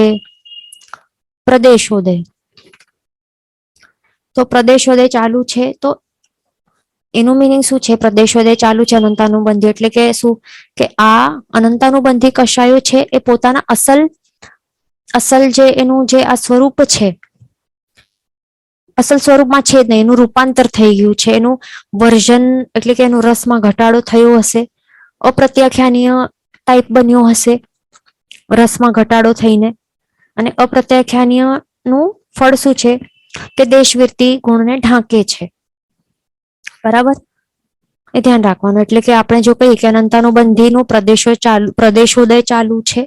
પ્રદેશોદય. તો પ્રદેશોદય ચાલુ છે તો એનું મિનિંગ શું છે? પ્રદેશોદય ચાલુ છે અનંતાનુબંધી એટલે કે શું? કે આ અનંતાનુબંધી કષાયો છે એ પોતાના અસલ જે એનું જે આ સ્વરૂપ છે, અસલ સ્વરૂપમાં છે જ નહીં, એનું રૂપાંતર થઈ ગયું છે. એનું વર્ઝન એટલે કે એનું રસમાં ઘટાડો થયો હશે. અપ્રત્યાખ્યાનીય ટાઈપ બન્યો હશે રસમાં ઘટાડો થઈને. અને અપ્રત્યાખ્યાનીય નું ફળ શું છે? કે દેશવૃત્તિ ગુણને ઢાંકે છે. બરાબર, એ ધ્યાન રાખવાનું. એટલે કે આપણે જો કહીએ કે અનંતાનુબંધીનું પ્રદેશોદય ચાલુ છે,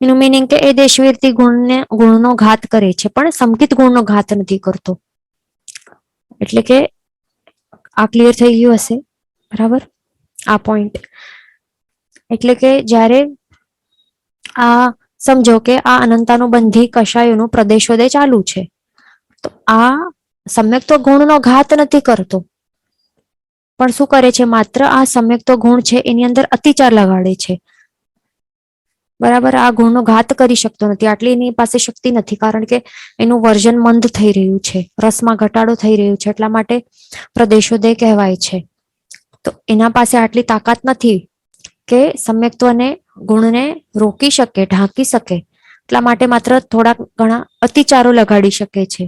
એનું મિનિંગ કે એ દેશવૃત્તિ ગુણનો ઘાત કરે છે, પણ સંકિત ગુણનો ઘાત નથી કરતો. એટલે કે આ ક્લિયર થઈ ગયું હશે. બરાબર, આ પોઈન્ટ. એટલે કે જ્યારે આ સમજો કે આ અનંતાનુબંધી કષાયોનું પ્રદેશોદય ચાલુ છે, તો આ સમ્યક્ત્વ ગુણનો ઘાત નથી કરતો, પણ શું કરે છે? માત્ર આ સમ્યક્ત્વ ગુણ છે એની અંદર અતિચાર લગાડે છે. બરાબર, આ ગુણનો ઘાત કરી શકતો નથી. આટલી એની પાસે શક્તિ નથી, કારણ કે એનું વર્ઝન મંદ થઈ રહ્યું છે, રસમાં ઘટાડો થઈ રહ્યું છે. એટલા માટે પ્રદેશોદય કહેવાય છે. તો એના પાસે આટલી તાકાત નથી કે સમ્યક્ત્વને ગુણને રોકી શકે, ઢાંકી શકે. એટલા માટે માત્ર થોડા ઘણા અતિચારો લગાડી શકે છે,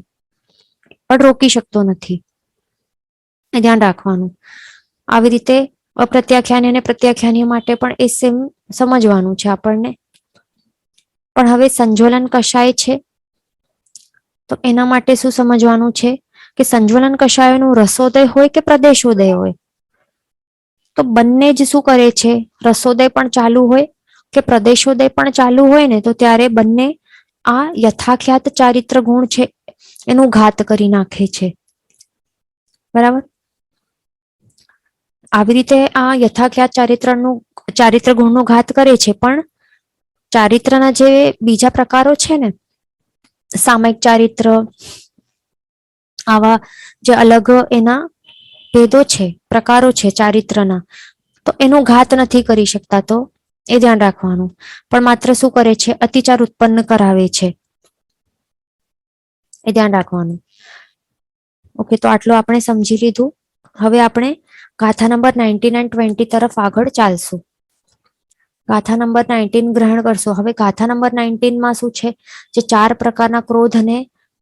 પણ રોકી શકતો નથી. એ ધ્યાન રાખવાનું. આવી રીતે અપ્રત્યાખ્યાની અને પ્રત્યાખ્યાની માટે પણ એ સેમ સમજવાનું છે આપણને. પણ હવે સંજ્વલન કષાય છે તો એના માટે શું સમજવાનું છે? કે સંજ્વલન કષાયોનું રસોદય હોય કે પ્રદેશોદય હોય, તો બંને જ શું કરે છે? રસોદય પણ ચાલુ હોય કે પ્રદેશોદય પણ ચાલુ હોય ને, તો ત્યારે બંને આ યથાખ્યાત ચારિત્ર ગુણ છે એનું ઘાત કરી નાખે છે. બરાબર, આવી રીતે આ યથાખ્યાત ચારિત્ર ગુણનો ઘાત કરે છે. પણ ચારિત્રના જે બીજા પ્રકારો છે ને, સામયિક ચારિત્ર, આવા જે અલગ એના ભેદો છે, પ્રકારો છે ચારિત્રના, તો એનું ઘાત નથી કરી શકતા. તો એ ધ્યાન રાખવાનું. પણ માત્ર શું કરે છે? અતિચાર ઉત્પન્ન કરાવે છે. એ ધ્યાન રાખવાનું. ઓકે, તો આટલું આપણે સમજી લીધું. હવે આપણે ગાથા નંબર 19 અને 20 તરફ આગળ ચાલશું. ગાથા નંબર 19 ગ્રહણ કરશો. હવે ગાથા નંબર 19 માં શું છે? જે 4 પ્રકારના ક્રોધ અને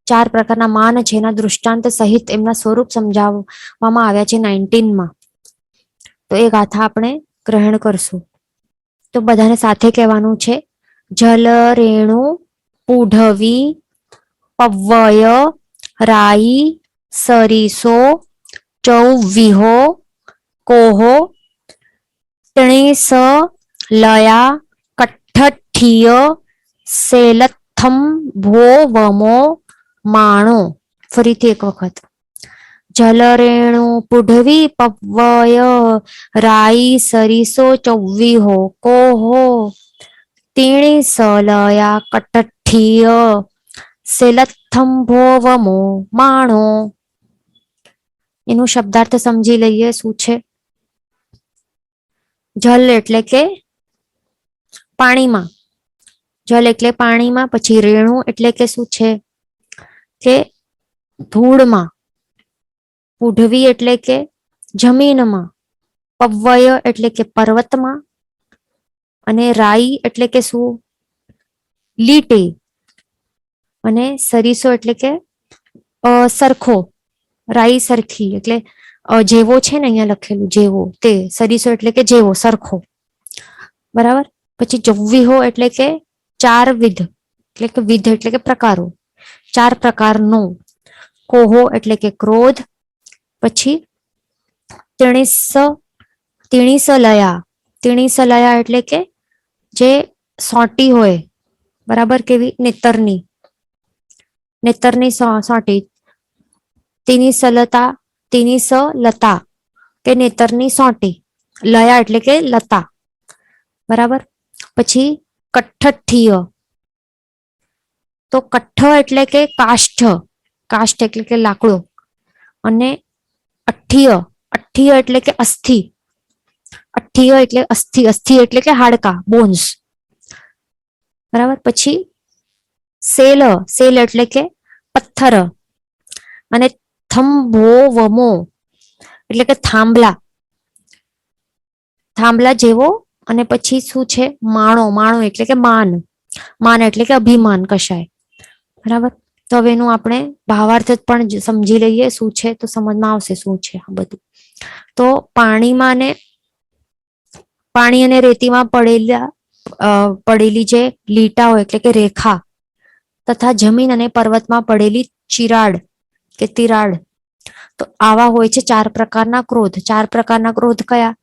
4 પ્રકારના માન છે એના દૃષ્ટાંત સહિત એમના સ્વરૂપ સમજાવવામાં આવ્યા છે 19 માં. તો એ ગાથા આપણે ગ્રહણ કરશું. તો બધાને સાથે કહેવાનું છે: જલ રેણુ પૂઢવી પવ્વય રાઈ સરીસો ચૌવ્વિહો કોહો ત્રિસ લયા કઠ્ઠઠીય સેલથમ ભો વમો માણો. ફરીથી એક વખત. જલરેણુ પૂઢવી પવ્વય રાઈ સરીસો ચૌવ્વિહો કોહો ત્રિસ લયા કઠ્ઠઠીય સેલથમ ભો વમો માણો. એનું શબ્દાર્થ સમજી લઈએ શું છે. જલ એટલે કે પાણીમાં, જલ એટલે પાણીમાં. પછી રેણુ એટલે કે શું છે? કે ધૂળમાં. પૂઢવી એટલે કે જમીનમાં, પવ્વય એટલે કે પર્વતમાં, અને રાઈ એટલે કે શું? લીટી, અને સરીસો એટલે કે સરખો, રાઈ સરખી એટલે જેવો છે ને અહીંયા લખેલું જેવો, તે સરીસો એટલે કે જેવો, સરખો, બરાબર. પછી જવ્વિહો એટલે કે ચાર વિધ, એટલે કે વિધ એટલે કે પ્રકારો, ચાર પ્રકારનો. કોહો એટલે કે ક્રોધ. પછી તિણીસ, તિણીસલયા, તિણીસલયા એટલે કે જે સોટી હોય, બરાબર, કેવી? નેતરની, નેતરની સોટી. તિનિસલતા, તિનિસલતા કે નેતરની સોટી. લયા એટલે કે લતા, બરાબર. પછી કઠ્ઠઠીય, તો કઠ્ઠ એટલે કે કાષ્ઠ, કાષ્ઠ એટલે કે લાકડો. અને અઠ્ઠીય, અઠ્ઠીય એટલે કે અસ્થિ, અઠ્ઠીય એટલે અસ્થિ, અસ્થિ એટલે કે હાડકા, બોન્સ, બરાબર. પછી સેલ, સેલ એટલે કે પથ્થર. અને થંભોવમો એટલે કે થાંભલા, થાંભલા જેવો. અને પછી શું છે? માણો, માણો એટલે કે માન, માન એટલે કે અભિમાન કશાય, બરાબર. તો હવે એનું આપણે ભાવાર્થ પણ સમજી લઈએ શું છે, તો સમજમાં આવશે શું છે આ બધું. તો પાણીમાં ને પાણી અને રેતીમાં પડેલી જે લીટા હોય એટલે કે રેખા, તથા જમીન અને પર્વતમાં પડેલી ચિરાડ કે તિરાડ. તો આવા હોય છે ચાર પ્રકારના ક્રોધ. ચાર પ્રકારના ક્રોધ કયા?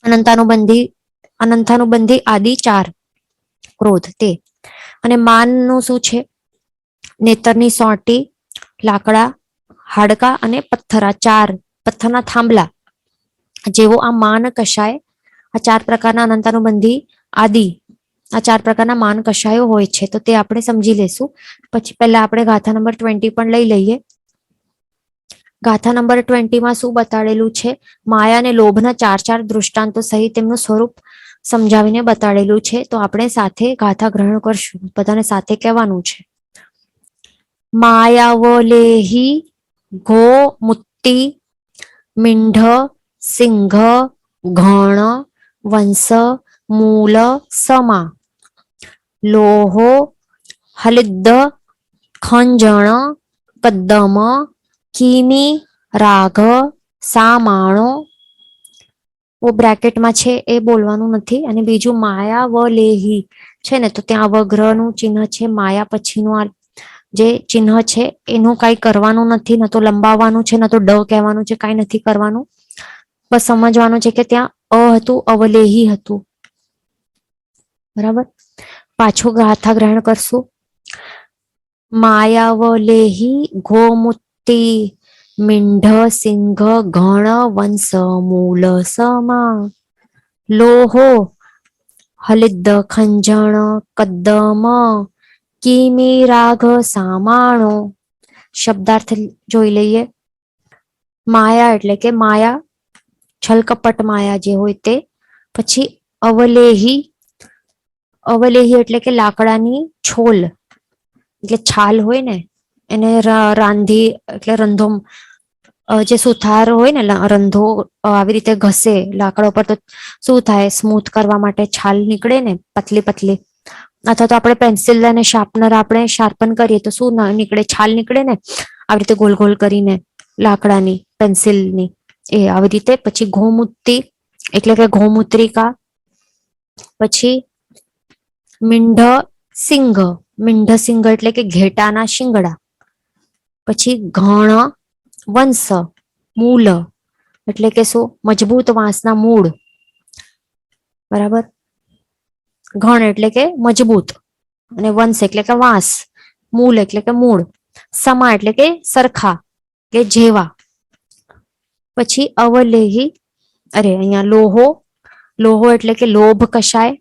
અનંતાનુબંધી, અનંતાનુબંધી આદિ ચાર ક્રોધ તે. અને માનનું શું છે? નેતરની સોટી, લાકડા, હાડકા અને પથ્થર, આ ચાર પથ્થરના થાંભલા જેવો આ માન કશાય. આ ચાર પ્રકારના અનંતાનુબંધી આદિ, આ ચાર પ્રકારના માન કશાયો હોય છે. તો તે આપણે સમજી લેશું. પછી પહેલા આપણે ગાથા નંબર 20 પણ લઈ લઈએ. ગાથા નંબર 20માં શું બતાડેલું છે? માયા અને લોભના ચાર ચાર દૃષ્ટાંતો સહિત તેમનું સ્વરૂપ સમજાવીને બતાડેલું છે. તો આપણે સાથે ગાથા ગ્રહણ કરશું, બધાને સાથે કહેવાનું છે. માયાવલેહી ઘો મુત્તિ મીંઢ સિંહ ઘણ વંશ મૂલ સમા લોહો હલિદ્દ ખંજણ કદ્દમ કિમી રાઘ સામાણો. ઓ બ્રેકેટમાં છે એ બોલવાનું નથી. અને બીજું માયાવલેહી છે ને, તો ત્યાં અવગ્રહનું ચિહ્ન છે. માયા પછીનું જે ચિહ્ન છે એનું કઈ કરવાનું નથી, ન તો લંબાવવાનું છે, ન તો ડ કહેવાનું છે, કઈ નથી કરવાનું. બસ સમજવાનું છે કે ત્યાં હતું, અવલેહી હતું, બરાબર. પાછું ગાથા ગ્રહણ કરશું. માયાવલેહી ગોમુત્તિ મીંઢ સિંહ ઘણ વંશ મૂલ સમા લોહો હલિદ્દ ખંજણ કદ્દમ કિમી રાઘ સામાણો. શબ્દાર્થ જોઈ લઈએ. માયા એટલે કે માયા, છલકપટ માયા જે હોય તે. પછી અવલેહી, અવલેહી એટલે કે લાકડાની છોલ, એટલે છાલ હોય ને એને રાંધી, એટલે રંધો, જે સુથાર હોય ને રંધો આવી રીતે ઘસે લાકડા પર, તો શું થાય? સ્મૂથ કરવા માટે છાલ નીકળે ને પતલી પતલી. અથવા તો આપણે પેન્સિલ અને શાર્પનર આપણે શાર્પન કરીએ તો શું નીકળે? છાલ નીકળે ને, આવી રીતે ગોલ ગોલ કરીને લાકડાની, પેન્સિલની, એ આવી રીતે. પછી ગૌમૂત્તિ એટલે કે ગૌમૂત્રિકા. પછી મીંઢ સિંહ, મીંઢ સિંહ એટલે કે ઘેટાના શિંગડા. પછી ઘણ વંશ, મૂલ એટલે કે શું? મજબૂત વાંસના મૂળ, બરાબર. ઘણ એટલે કે મજબૂત, અને વંશ એટલે કે વાંસ, મૂલ એટલે કે મૂળ, સમા એટલે કે સરખા કે જેવા. પછી અવલેહી, અરે અહીંયા લોહો, લોહો એટલે કે લોભ કશાય.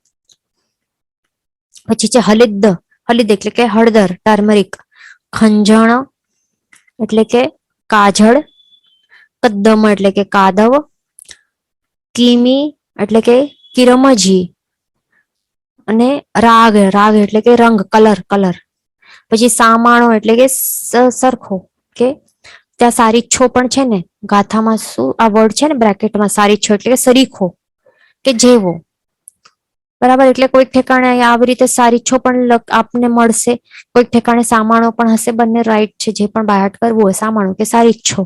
પછી છે હલિદ્દ, હલિદ એટલે કે હળદર, ટર્મરિક. ખંજણ એટલે કે કાજળ. કદ્દમ એટલે કે કાદવ. કિમી એટલે કે કિરમજી. અને રાગ, રાગ એટલે કે રંગ, કલર, કલર. પછી સામાણો એટલે કે સરખો કે ત્યાં સારીચ્છો પણ છે ને, ગાથામાં શું આ વર્ડ છે ને બ્રેકેટમાં, સારીચ્છો એટલે કે સરીખો કે જેવો. બરાબર, એટલે કોઈક ઠેકાણે આવી રીતે સારીચ્છો પણ આપને મળશે, કોઈક ઠેકાણે સામાણો પણ હશે. બંને રાઈટ છે, જે પણ બાયહાટ કરવું હોય, સામાણો કે સારીચ્છો.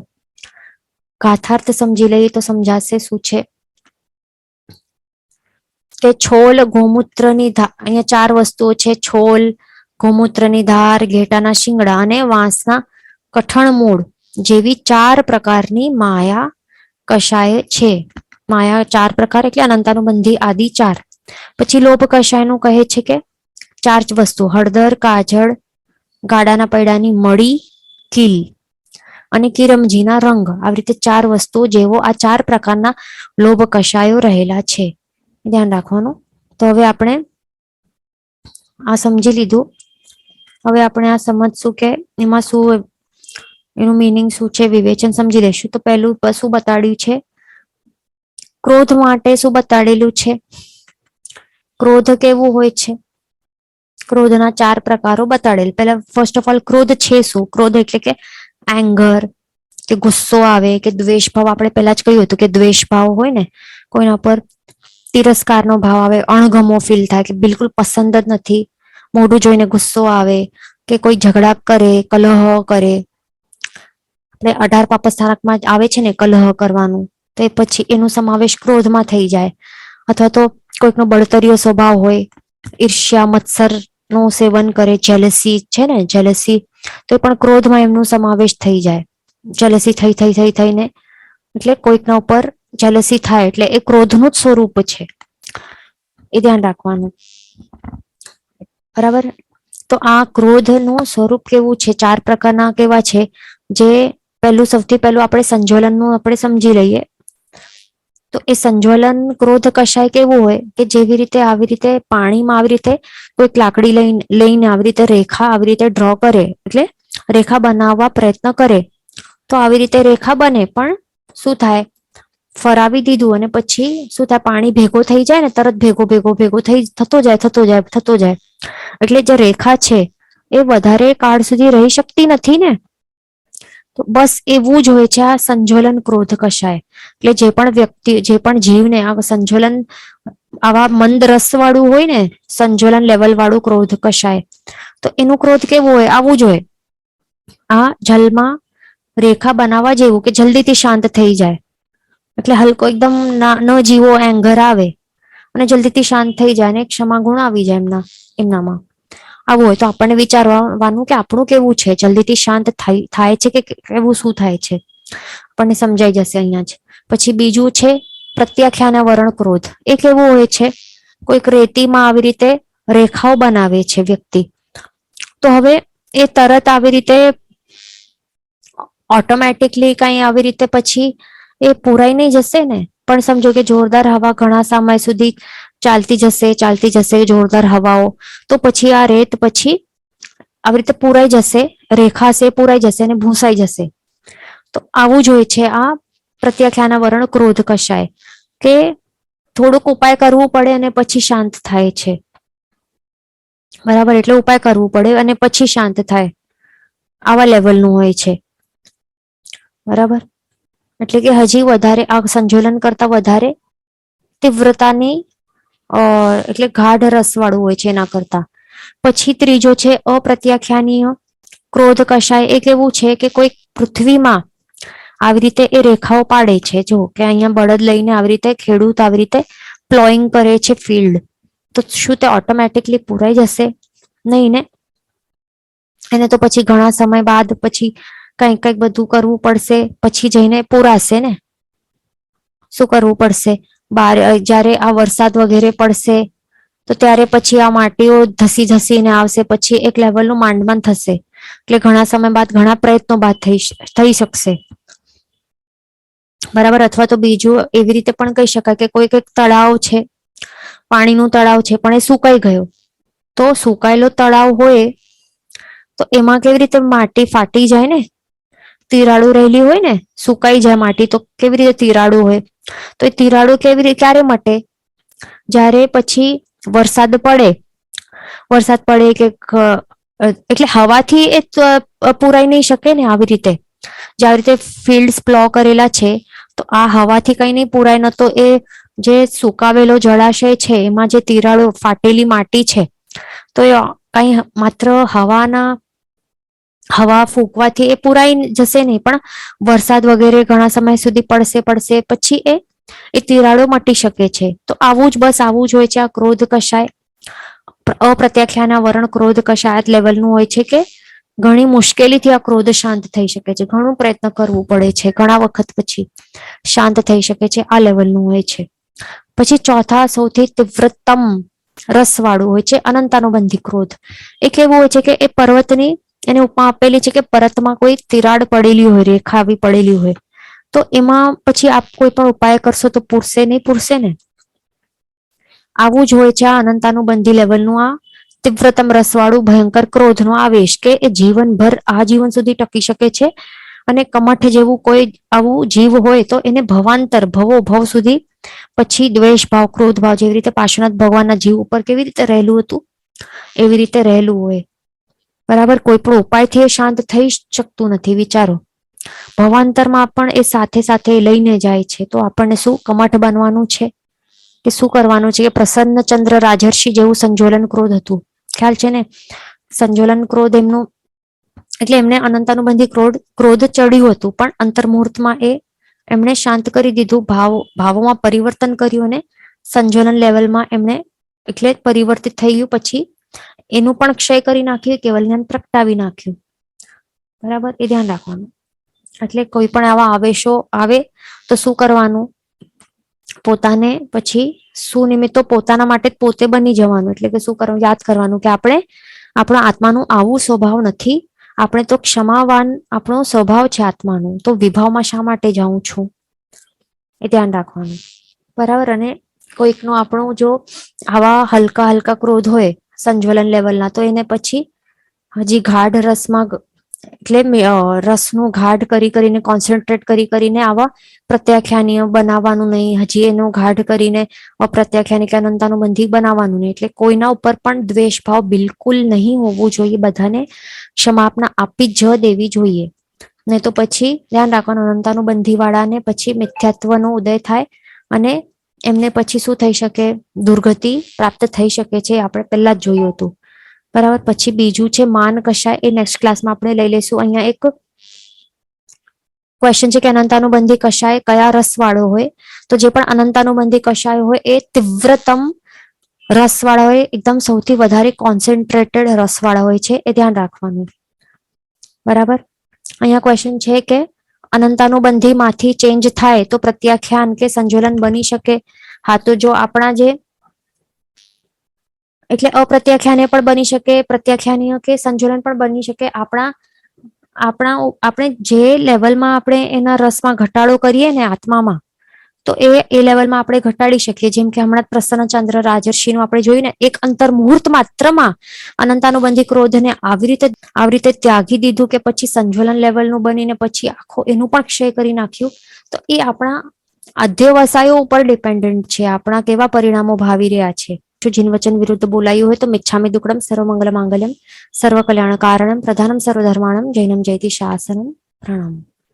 ગાથાર્થ સમજી લઈએ તો સમજાશે શું છે કે છોલ, ગૌમૂત્રની ધાર. અહીંયા 4 વસ્તુઓ છે: છોલ, ગૌમૂત્રની ધાર, ઘેટાના શિંગડા અને વાંસના કઠણ મૂળ જેવી 4 પ્રકારની માયા કશાય છે. માયા 4 પ્રકાર એટલે અનંતાનુબંધી આદિ 4. પછી લોભ કશાયનું કહે છે કે 4 વસ્તુ: હળદર, કાજળ, ગાડાના પૈડાની મળી, કીલ અને કિરમજીના રંગ. આવી રીતે 4 વસ્તુઓ જેવો આ 4 પ્રકારના લોભ કશાયો રહેલા છે. ધ્યાન રાખવાનું. તો હવે આપણે આ સમજી લીધું. હવે આપણે આ સમજશું કે એમાં શું, એનું મીનિંગ શું છે, વિવેચન સમજી લઈશું. તો પહેલું શું બતાડ્યું છે? ક્રોધ માટે શું બતાડેલું છે? ક્રોધ કેવું હોય છે? ક્રોધના 4 પ્રકારો બતાડેલ. પહેલા ફર્સ્ટ ઓફ ઓલ ક્રોધ છે શું? ક્રોધ એટલે કે એંગર, કે ગુસ્સો આવે, કે દ્વેષ ભાવ. આપણે પહેલા જ કહ્યું હતું કે દ્વેષ ભાવ હોય ને, કોઈના પર તિરસ્કારનો ભાવ આવે, અણગમો ફીલ થાય, કે બિલકુલ પસંદ જ નથી, મોઢું જોઈને ગુસ્સો આવે, કે કોઈ ઝઘડા કરે, કલહ કરે. આપણે 18 પાપસ્થાનકમાં આવે છે ને કલહ કરવાનું, તો એ પછી એનો સમાવેશ ક્રોધમાં થઈ જાય. અથવા તો કોઈકનો બળતરીયો સ્વભાવ હોય, ઈર્ષ્યા, મત્સર નું સેવન કરે, જેલસી છે ને, જેલસી, તો એ પણ ક્રોધમાં એમનો સમાવેશ થઈ જાય. જેલસી થઈને એટલે કોઈકના ઉપર જેલસી થાય એટલે એ ક્રોધનું જ સ્વરૂપ છે. એ ધ્યાન રાખવાનું. બરાબર. તો આ ક્રોધનું સ્વરૂપ કેવું છે? 4 પ્રકારના કેવા છે? જે સૌથી પહેલું આપણે સંજ્વલનનું આપણે સમજી લઈએ. તો એ સંજ્વલન ક્રોધ કશાય કેવું હોય કે જેવી રીતે આવી રીતે પાણીમાં આવી રીતે કોઈક લાકડી લઈને આવી રીતે રેખા આવી રીતે ડ્રો કરે, એટલે રેખા બનાવવા પ્રયત્ન કરે, તો આવી રીતે રેખા બને. પણ શું થાય? ફરાવી દીધું અને પછી શું થાય? પાણી ભેગો થઈ જાય ને, તરત ભેગો થતો જાય. એટલે જે રેખા છે એ વધારે કાળ સુધી રહી શકતી નથી ને. તો બસ એવું જ હોય છે આ સંજ્વલન ક્રોધ કશાય. એટલે જે પણ વ્યક્તિ, જે પણ જીવને આ સંજ્વલન, આવા મંદ રસ વાળું હોય ને, સંજ્વલન લેવલ વાળું ક્રોધ કશાય, તો એનું ક્રોધ કેવું હોય? આવું જ હોય. આ જલમાં રેખા બનાવવા જેવું, કે જલ્દીથી શાંત થઈ જાય. એટલે હલકો એકદમ ન જીવો એંગર આવે અને જલ્દીથી શાંત થઈ જાય, અને ક્ષમા ગુણ આવી જાય એમનામાં. આવું હોય તો આપણને વિચારવાનું કે આપણું કેવું છે? જલ્દીથી શાંત થાય છે કે કેવું, શું થાય છે? આપણને સમજાઈ જશે અહીંયા જ. પછી બીજું છે પ્રત્યાખ્યાન વરણ ક્રોધ. એ કેવું હોય છે? કોઈક રેતીમાં આવી રીતે રેખાઓ બનાવે છે વ્યક્તિ, તો હવે એ તરત આવી રીતે ઓટોમેટિકલી કઈ આવી રીતે પછી એ પુરાઈ નહીં જશે ને. પણ સમજો કે જોરદાર હવા ઘણા સમય સુધી ચાલતી જશે જોરદાર હવાઓ, તો પછી આ રેત પછી આવી રીતે પુરાઈ જશે, રેખા છે પુરાઈ જશે અને ભૂસાઈ જશે. તો આવું જ હોય છે આ પ્રત્યાખ્યાન વરણ ક્રોધ કશાય, કે થોડુંક ઉપાય કરવું પડે અને પછી શાંત થાય છે. બરાબર, એટલે ઉપાય કરવું પડે અને પછી શાંત થાય, આવા લેવલનું હોય છે. બરાબર, એટલે કે હજી વધારે આ સંજોલન કરતા વધારે તીવ્રતાની એટલે ગાઢ રસ વાળું હોય છે એના કરતા. પછી ત્રીજો છે અપ્રત્યાખ્યાનીય ક્રોધ કશાય. એ કેવું છે કે કોઈ પૃથ્વીમાં આવી રીતે એ રેખાઓ પાડે છે. જો કે અહીંયા બળદ લઈને આવી રીતે ખેડૂત આવી રીતે પ્લોઈંગ કરે છે ફિલ્ડ, તો શું તે ઓટોમેટિકલી પુરાઈ જશે? નહીં ને. એને તો પછી ઘણા સમય બાદ પછી કંઈક બધું કરવું પડશે, પછી જઈને પુરાશે ને. શું કરવું પડશે? જ્યારે આ વરસાદ વગેરે પડશે તો ત્યારે પછી આ માટીઓ ધસીને આવશે, પછી એક લેવલનું માંડમન થશે. એટલે ઘણા સમય બાદ, ઘણા પ્રયત્નો બાદ થઈ શકશે. બરાબર. અથવા તો બીજું એવી રીતે પણ કહી શકાય કે કોઈ કઈક તળાવ છે, પાણીનું તળાવ છે, પણ એ સુકાઈ ગયો. તો સુકાયેલો તળાવ હોય તો એમાં કેવી રીતે માટી ફાટી જાય ને, તિરાડો રહેલી હોય ને, સુકાઈ જાય માટી તો કેવી રીતે તિરાડો હોય. તો એ તિરાડો કેવી રીતે ક્યારે મટે? જ્યારે પછી વરસાદ પડે કે એટલે હવાથી એ પુરાઈ નહીં શકે ને આવી રીતે. જે આવી રીતે ફિલ્ડ્સ પ્લો કરેલા છે તો આ હવાથી કઈ નહીં પુરાય, ન તો એ જે સુકાવેલો જળાશય છે એમાં જે તિરાડો ફાટેલી માટી છે તો એ કઈ માત્ર હવા ફૂંકવાથી એ પુરાઈ જશે નહીં, પણ વરસાદ વગેરે ઘણા સમય સુધી પડશે પછી એ તિરાડો મટી શકે છે. તો આવું જ બસ આવું જ હોય છે આ ક્રોધ કષાય. અપ્રત્યાખ્યાના વરણ ક્રોધ કષાયત લેવલનું હોય છે કે ઘણી મુશ્કેલીથી આ ક્રોધ શાંત થઈ શકે છે, ઘણું પ્રયત્ન કરવું પડે છે, ઘણા વખત પછી શાંત થઈ શકે છે, આ લેવલનું હોય છે. પછી ચોથા સૌથી તીવ્રતમ રસવાળું હોય છે અનંતાનુબંધી ક્રોધ. એ કેવું હોય છે કે એ પર્વતની એને ઉપમા આપેલી છે કે પરતમાં કોઈ તિરાડ પડેલી હોય, રેખા આવી પડેલી હોય, તો એમાં પછી આપ કોઈ પણ ઉપાય કરશો તો પૂરશે ને. આવું જ હોય છે આ અનંતાનુબંધી લેવલનું આ તીવ્રતમ રસવાળું ભયંકર ક્રોધનો આવેશ કે એ જીવનભર આજીવન સુધી ટકી શકે છે. અને કમઠ જેવું કોઈ આવું જીવ હોય તો એને ભવ સુધી પછી દ્વેષ ભાવ, ક્રોધ ભાવ, જેવી રીતે પાર્શ્વનાથ ભગવાનના જીવ ઉપર કેવી રીતે રહેલું હતું એવી રીતે રહેલું હોય. બરાબર, કોઈ પણ ઉપાયથી એ શાંત થઈ શકતું નથી. વિચારો, ભવાંતરમાં પણ એ સાથે સાથે લઈને જાય છે. તો આપણને શું કમઠ બનવાનું છે કે શું કરવાનું છે કે પ્રસન્ન ચંદ્ર રાજર્ષિ જેવું સંજોલન ક્રોધ હતું. ખ્યાલ છે ને, સંજોલન ક્રોધ એમનું એટલે એમને અનંતાનુબંધી ક્રોધ ચડ્યું હતું, પણ અંતર્મુહૂર્તમાં એમણે શાંત કરી દીધું, ભાવોમાં પરિવર્તન કર્યું અને સંજોલન લેવલમાં એમણે એટલે પરિવર્તિત થઈ ગયું. પછી એનું પણ ક્ષય કરી નાખ્યું, કેવલ જ્ઞાન પ્રગટાવી નાખ્યું. બરાબર, એ ધ્યાન રાખવાનું. એટલે કોઈ પણ આવા આવેશો આવે તો શું કરવાનું, પોતાને પછી સુનિમિત્તો પોતાના માટે પોતે બની જવાનું. એટલે કે શું કરવાનું, યાદ કરવાનું કે આપણે આપણા આત્માનું આવું સ્વભાવ નથી, આપણે તો ક્ષમાવાન આપણો સ્વભાવ છે આત્માનો, તો વિભાવમાં શા માટે જાઉં છું, એ ધ્યાન રાખવાનું. બરાબર. અને કોઈકનો આપણો જો આવા હલકા હલકા ક્રોધ હોય સંજ્વલન લેવલના, તો એને પછી હજી ગાઢ રસમાં એટલે રસનું ગાઢ કરીને કોન્સન્ટ્રેટ કરીને આવા પ્રત્યાખ્યાનીય બનાવવાનું નહીં, હજી એનો ગાઢ કરીને અપ્રત્યાખ્યાની કે અનંતાનુબંધી બનાવવાનું નહીં. એટલે કોઈના ઉપર પણ દ્વેષ ભાવ બિલકુલ નહીં હોવું જોઈએ, બધાને ક્ષમાપના આપી જ દેવી જોઈએ. નહીં તો પછી ધ્યાન રાખવાનું, અનંતાનુબંધી વાળાને પછી મિથ્યાત્વનો ઉદય થાય અને એમને પછી શું થઈ શકે, દુર્ગતિ પ્રાપ્ત થઈ શકે છે. આપણે પહેલા જ જોયું હતું. બરાબર. પછી બીજું છે માન કષાય, એ નેક્સ્ટ ક્લાસમાં આપણે લઈ લઈશું. અહીંયા એક ક્વેશ્ચન છે કે અનંતાનુબંધી કષાય કયા રસવાળો હોય, તો જે પણ અનંતાનુબંધી કષાય હોય એ તીવ્રતમ રસવાળા હોય, એકદમ સૌથી વધારે કોન્સન્ટ્રેટેડ રસવાળા હોય છે, એ ધ્યાન રાખવાનું. બરાબર. અહીંયા ક્વેશ્ચન છે કે અનંતાનુબંધી માંથી ચેન્જ થાય તો પ્રત્યાખ્યાન કે સંજોલન બની શકે. હા, તો જો આપણા જે એટલે અપ્રત્યાખ્યાને પણ બની શકે, પ્રત્યાખ્યાનીય કે સંજોલન પણ બની શકે. આપણે જે લેવલમાં આપણે એના રસમાં ઘટાડો કરીએ ને આત્મામાં, તો એ લેવલમાં આપણે ઘટાડી શકીએ. જેમ કે હમણાં પ્રસન્નચંદ્ર રાજર્ષિનું આપણે જોયું ને, એક અંતર મુહૂર્ત માત્રમાં અનંતાનુબંધી ક્રોધને આવી રીતે ત્યાગી દીધું કે પછી સંજ્વલન લેવલનું બનીને પછી આખો એનું પણ ક્ષય કરી નાખ્યું. તો એ આપણા અધ્યવસાયો ઉપર ડિપેન્ડન્ટ છે, આપણા કેવા પરિણામો ભાવી રહ્યા છે. જો જીન વચન વિરુદ્ધ બોલાયું હોય તો મિચ્છામિ દુક્કડમ સર્વમંગલ માંગલ્યમ સર્વ કલ્યાણ કારણમ પ્રધાનમ સર્વધર્માણમ જૈનમ જયતિ શાસનમ. પ્રણામ.